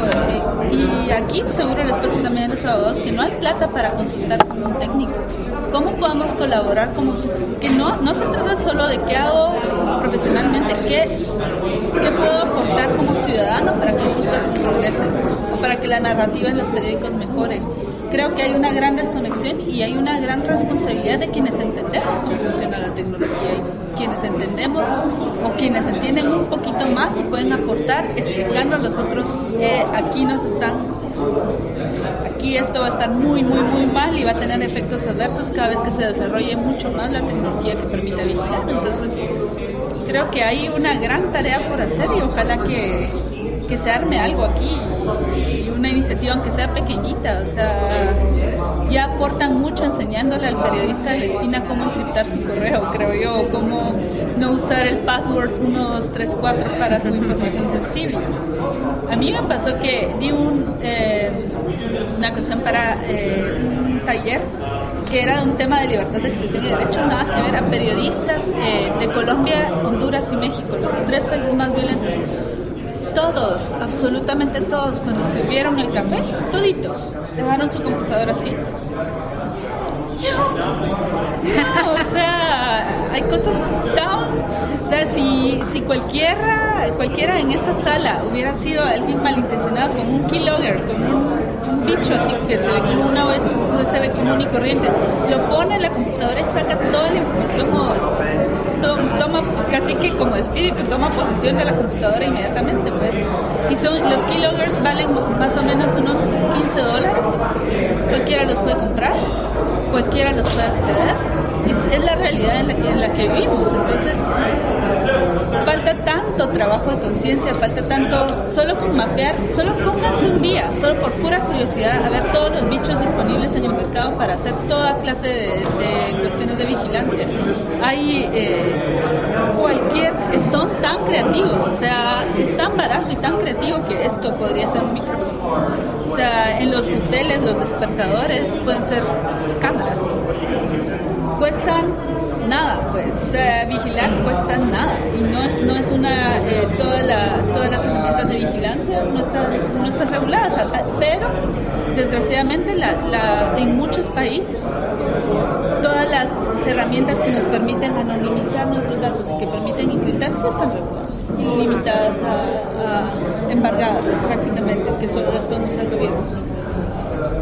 y aquí seguro les pasa también a los abogados, que no hay plata para consultar con un técnico. ¿Cómo podemos colaborar? Que no se trata solo de qué hago profesionalmente, qué puedo aportar como ciudadano para que estos casos progresen o para que la narrativa en los periódicos mejore. Creo que hay una gran desconexión y hay una gran responsabilidad de quienes entendemos cómo funciona la tecnología y quienes entendemos o quienes entienden un poquito más y pueden aportar explicando a los otros aquí esto va a estar muy muy muy mal y va a tener efectos adversos cada vez que se desarrolle mucho más la tecnología que permita vigilar. Entonces creo que hay una gran tarea por hacer y ojalá que se arme algo aquí y una iniciativa aunque sea pequeñita, o sea, ya aportan mucho enseñándole al periodista de la esquina cómo encriptar su correo, creo yo, o cómo no usar el password 1234 para su información sensible. A mí me pasó que di una cuestión para un taller que era de un tema de libertad de expresión y derecho, nada que ver, a periodistas de Colombia, Honduras y México, los 3 países más violentos. Todos, absolutamente todos, cuando sirvieron el café, toditos, dejaron su computadora así. No, o sea, hay cosas tan... O sea, si cualquiera en esa sala hubiera sido alguien malintencionado con un keylogger, con un bicho así que se ve como una USB común y corriente, lo pone en la computadora y saca toda la información o toma casi que como espíritu, toma posesión de la computadora inmediatamente, pues. Y los keyloggers valen más o menos unos $15. Cualquiera los puede comprar, cualquiera los puede acceder. Y es la realidad en la que vivimos. Entonces, falta tanto trabajo de conciencia, falta tanto, solo con mapear, solo pónganse un día, solo por pura curiosidad, a ver todos los bichos disponibles en el mercado para hacer toda clase de cuestiones de vigilancia. Hay son tan creativos, o sea, es tan barato y tan creativo que esto podría ser un micrófono. O sea, en los hoteles, los despertadores pueden ser cámaras. Cuestan nada, pues, o sea, vigilar cuesta nada y no es una, todas las herramientas de vigilancia no están reguladas, pero desgraciadamente en muchos países todas las herramientas que nos permiten anonimizar nuestros datos y que permiten encriptar sí están reguladas y limitadas embargadas prácticamente, que solo las pueden usar gobiernos.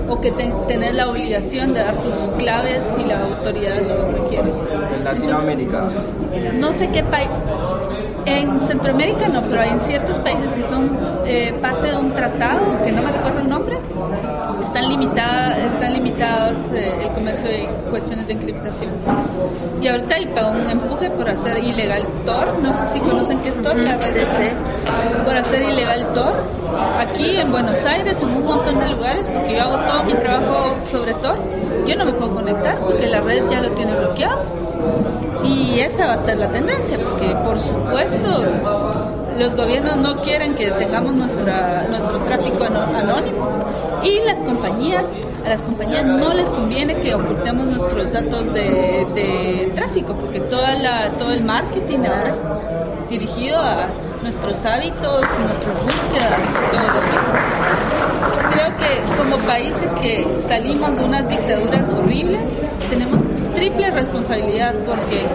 O que tenés la obligación de dar tus claves si la autoridad lo requiere. En Latinoamérica. Entonces, no sé qué país. En Centroamérica no, pero hay en ciertos países que son parte de un tratado, que no me recuerdo el nombre, están limitados el comercio de cuestiones de encriptación. Y ahorita hay todo un empuje por hacer ilegal Tor. No sé si conocen qué es Tor, la red. Por hacer ilegal Tor. Aquí en Buenos Aires, en un montón de lugares, porque yo hago todo mi trabajo sobre Tor, yo no me puedo conectar porque la red ya lo tiene bloqueado. Y esa va a ser la tendencia, porque por supuesto los gobiernos no quieren que tengamos nuestro tráfico anónimo y a las compañías no les conviene que ocultemos nuestros datos de tráfico, porque todo el marketing ahora es dirigido a nuestros hábitos, nuestras búsquedas y todo lo demás. Creo que como países que salimos de unas dictaduras horribles, tenemos triple responsabilidad porque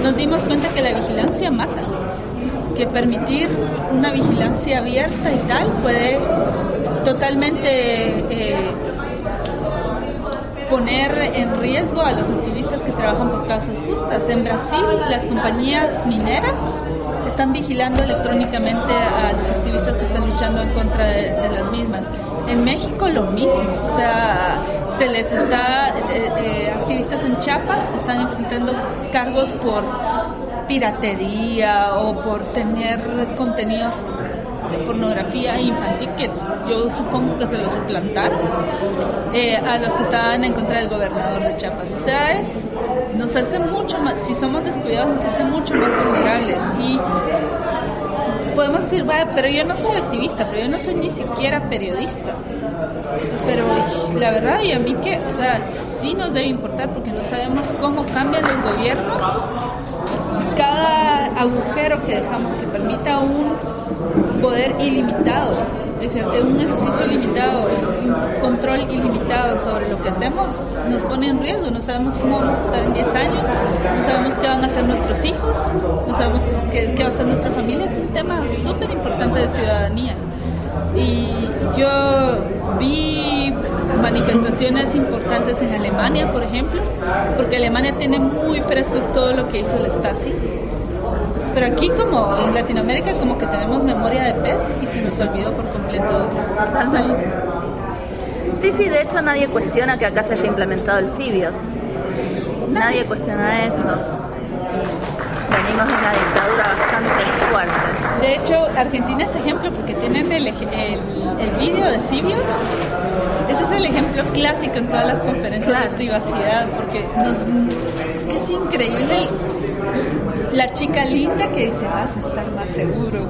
nos dimos cuenta que la vigilancia mata, que permitir una vigilancia abierta y tal puede totalmente poner en riesgo a los activistas que trabajan por causas justas. En Brasil, las compañías mineras están vigilando electrónicamente a los activistas que están luchando en contra de las mismas. En México lo mismo, o sea, se les está, activistas en Chiapas están enfrentando cargos por piratería o por tener contenidos de pornografía infantil, que yo supongo que se lo suplantaron a los que estaban en contra del gobernador de Chiapas. O sea, nos hace mucho más, si somos descuidados, nos hace mucho más vulnerables. Y podemos decir, vaya, pero yo no soy activista, pero yo no soy ni siquiera periodista. Pero la verdad, y a mí que, o sea, sí nos debe importar porque no sabemos cómo cambian los gobiernos. Cada agujero que dejamos que permita un poder ilimitado, un ejercicio ilimitado, un control ilimitado sobre lo que hacemos, nos pone en riesgo. No sabemos cómo vamos a estar en 10 años, no sabemos qué van a hacer nuestros hijos, no sabemos qué va a hacer nuestra familia. Es un tema súper importante de ciudadanía. Y yo vi manifestaciones importantes en Alemania, por ejemplo, porque Alemania tiene muy fresco todo lo que hizo la Stasi. Pero aquí, como en Latinoamérica, como que tenemos memoria de pez y se nos olvidó por completo. Totalmente. Sí, de hecho nadie cuestiona que acá se haya implementado el CBIOS. Nadie cuestiona eso. Venimos de una dictadura bastante fuerte. De hecho, Argentina es ejemplo porque tienen el vídeo de CBIOS. Ese es el ejemplo clásico en todas las conferencias de privacidad, porque es que es increíble la chica linda que dice, vas a estar más seguro.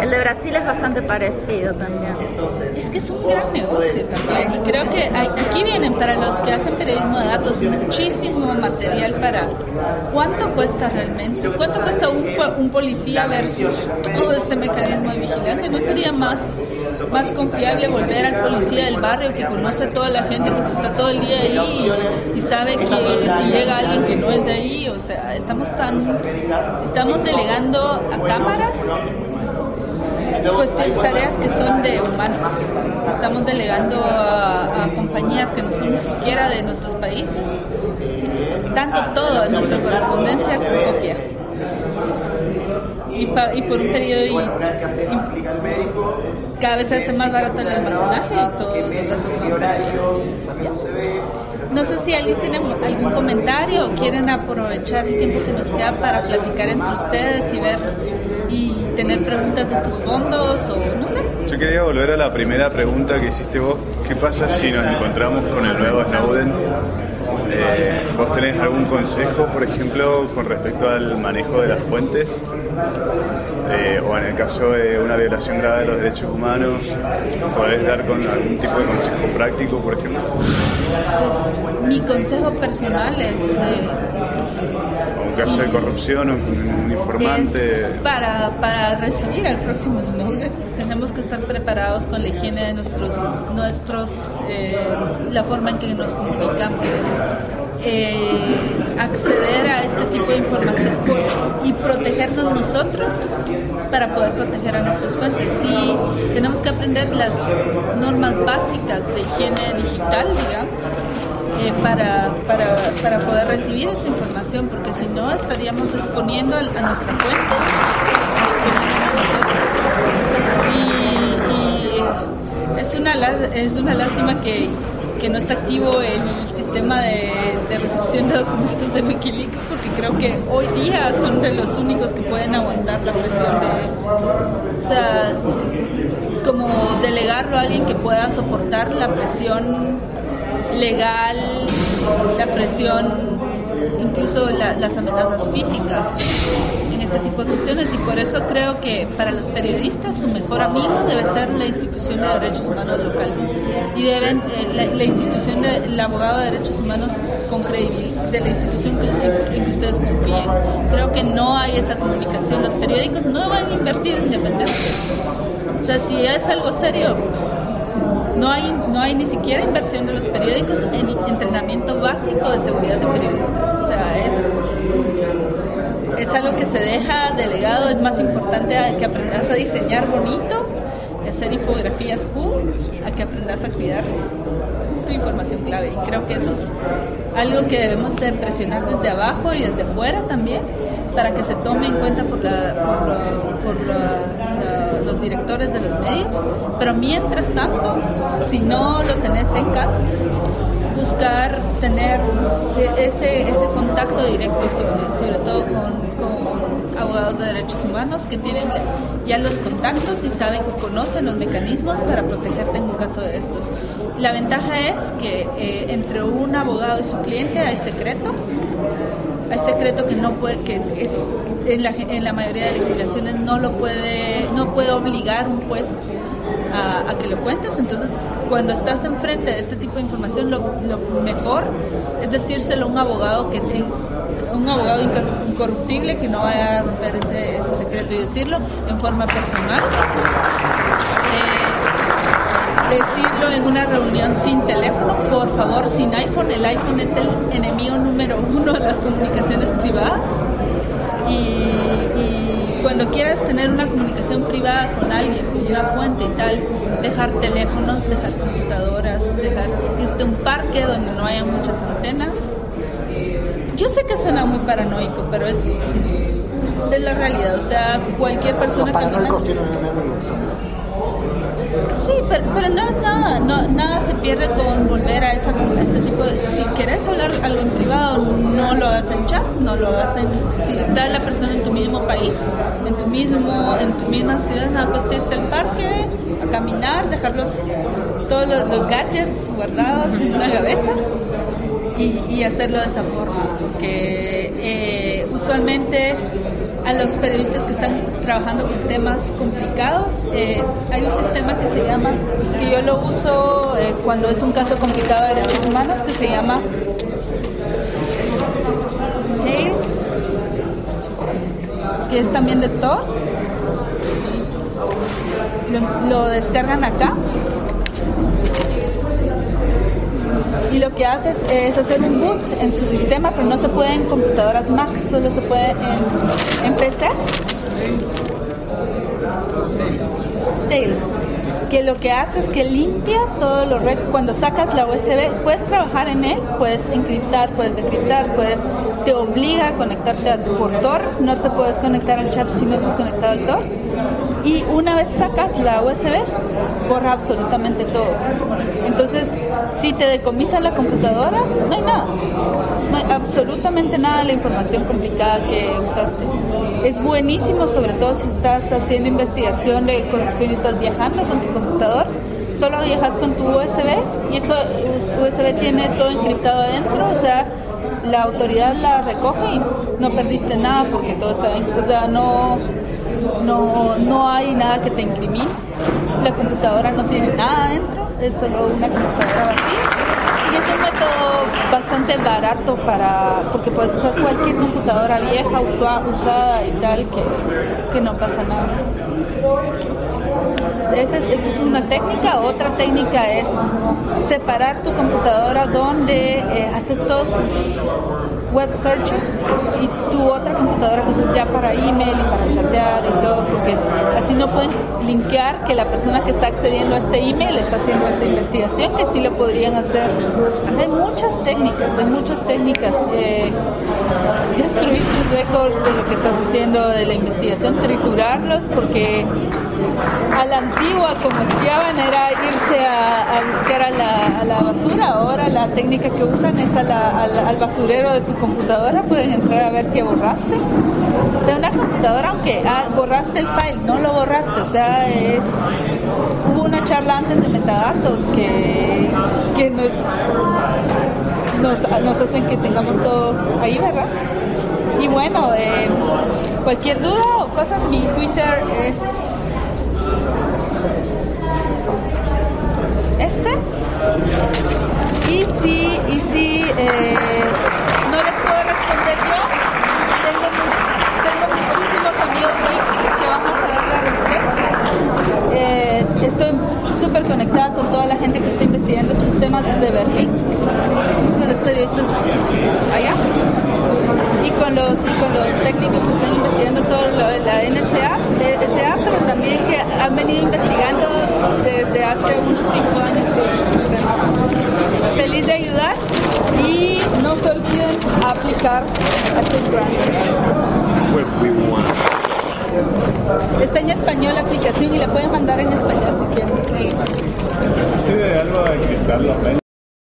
El de Brasil es bastante parecido también. Es que es un gran negocio también, y creo que aquí vienen para los que hacen periodismo de datos muchísimo material para cuánto cuesta realmente, cuánto cuesta un policía versus todo este mecanismo de vigilancia. ¿No sería más confiable volver al policía del barrio que conoce a toda la gente, que se está todo el día ahí y sabe que si llega alguien que no es de ahí? O sea, estamos delegando a cámaras tareas que son de humanos. Estamos delegando a compañías que no son ni siquiera de nuestros países, dando todo en nuestra correspondencia con copia. Y por un periodo cada vez se hace más barato el almacenaje y todos los datos van. No sé si alguien tiene algún comentario o quieren aprovechar el tiempo que nos queda para platicar entre ustedes y tener preguntas de estos fondos, o no sé. Yo quería volver a la primera pregunta que hiciste vos. ¿Qué pasa si nos encontramos con el nuevo Snowden? ¿Vos tenés algún consejo, por ejemplo, con respecto al manejo de las fuentes? O en el caso de una violación grave de los derechos humanos, ¿podés dar con algún tipo de consejo práctico, por ejemplo? Pues, mi consejo personal es caso de corrupción, un informante. Es para recibir al próximo Snowden tenemos que estar preparados con la higiene de nuestros la forma en que nos comunicamos. Acceder a este tipo de información y protegernos nosotros para poder proteger a nuestras fuentes. Sí, tenemos que aprender las normas básicas de higiene digital, digamos, para poder recibir esa información, porque si no estaríamos exponiendo a nuestra fuente, exponiendo a nosotros. Y es una lástima que no está activo el sistema de recepción de documentos de Wikileaks, porque creo que hoy día son de los únicos que pueden aguantar la presión o sea, como delegarlo a alguien que pueda soportar la presión legal, la presión, incluso las amenazas físicas en este tipo de cuestiones. Y por eso creo que para los periodistas su mejor amigo debe ser la institución de derechos humanos local, y deben la institución del abogado de derechos humanos con credibilidad, de la institución en que ustedes confíen. Creo que no hay esa comunicación. Los periódicos no van a invertir en defenderse. O sea, si es algo serio, no hay ni siquiera inversión de los periódicos en entrenamiento básico de seguridad de periodistas. O sea, es algo que se deja delegado. Es más importante que aprendas a diseñar bonito, a hacer infografías cool, a que aprendas a cuidar tu información clave. Y creo que eso es algo que debemos de presionar desde abajo y desde afuera también, para que se tome en cuenta por los directores de los medios. Pero mientras tanto, si no lo tenés en casa, buscar tener ese contacto directo, sobre todo con abogados de derechos humanos que tienen ya los contactos y saben, conocen los mecanismos para protegerte en un caso de estos. La ventaja es que entre un abogado y su cliente hay secreto que no puede, que es en la mayoría de legislaciones no puede obligar un juez a que lo cuentes. Entonces, cuando estás enfrente de este tipo de información, lo mejor es decírselo a un abogado incorruptible, que no vaya a romper ese secreto, y decirlo en forma personal. Decirlo en una reunión sin teléfono, por favor, sin iPhone. El iPhone es el enemigo número 1 de las comunicaciones privadas. Y cuando quieras tener una comunicación privada con alguien, con una fuente y tal, dejar teléfonos, dejar computadoras, irte a un parque donde no haya muchas antenas. Yo sé que suena muy paranoico, pero es la realidad. O sea, cualquier persona que... Los paranoicos tienen enemigos. Sí, pero nada se pierde con volver a ese tipo de... Si querés hablar algo en privado, no lo hagas en chat, no lo hagas si está la persona en tu mismo país, en tu misma ciudad, nada, pues irse al parque, a caminar, dejar todos los gadgets guardados en una gaveta y hacerlo de esa forma, porque usualmente a los periodistas que están trabajando con temas complicados, hay un sistema que se llama, que yo lo uso cuando es un caso complicado de derechos humanos, que se llama Tails, que es también de Tor. Lo descargan acá y lo que hace es hacer un boot en su sistema, pero no se puede en computadoras Mac, solo se puede en PCs. Tails, que lo que hace es que limpia todo lo cuando sacas la USB, puedes trabajar en él, puedes encriptar, puedes decriptar, te obliga a conectarte por Tor, no te puedes conectar al chat si no estás conectado al Tor. Y una vez sacas la USB, borra absolutamente todo. Entonces, si te decomisan la computadora, no hay nada. No hay absolutamente nada de la información complicada que usaste. Es buenísimo, sobre todo si estás haciendo investigación de corrupción y estás viajando con tu computador. Solo viajas con tu USB y eso USB tiene todo encriptado adentro, o sea, la autoridad la recoge y no perdiste nada porque todo está bien. O sea, no hay nada que te incrimine. La computadora no tiene nada adentro, es solo una computadora vacía y es un método bastante barato porque puedes usar cualquier computadora vieja, usada y tal, que no pasa nada. Esa es una técnica. Otra técnica es separar tu computadora donde haces todos tus web searches y tu otra computadora que usas ya para email y para chatear y todo, porque así no pueden linkear que la persona que está accediendo a este email está haciendo esta investigación, que sí lo podrían hacer. Hay muchas técnicas. Destruir tus récords de lo que estás haciendo de la investigación, triturarlos, porque a la antigua, como espiaban, era irse a buscar a la basura. Ahora la técnica que usan es al basurero de tu computadora. Pueden entrar a ver qué borraste. O sea, una computadora, aunque borraste el file, no lo borraste. O sea, hubo una charla antes de metadatos que nos hacen que tengamos todo ahí, ¿verdad? Y bueno, cualquier duda o cosas, mi Twitter es y si no les puedo responder yo, tengo muchísimos amigos geeks que van a saber la respuesta. Estoy súper conectada con toda la gente que está investigando estos temas desde Berlín, con los periodistas allá y con los técnicos que están investigando todo lo de la NSA, pero también que han venido investigando desde hace unos 5 años estos temas. Feliz de ayudar y no se olviden aplicar a estos grants. Está en español la aplicación y la pueden mandar en español si quieren. ¿Sirve de algo de encriptar los mails?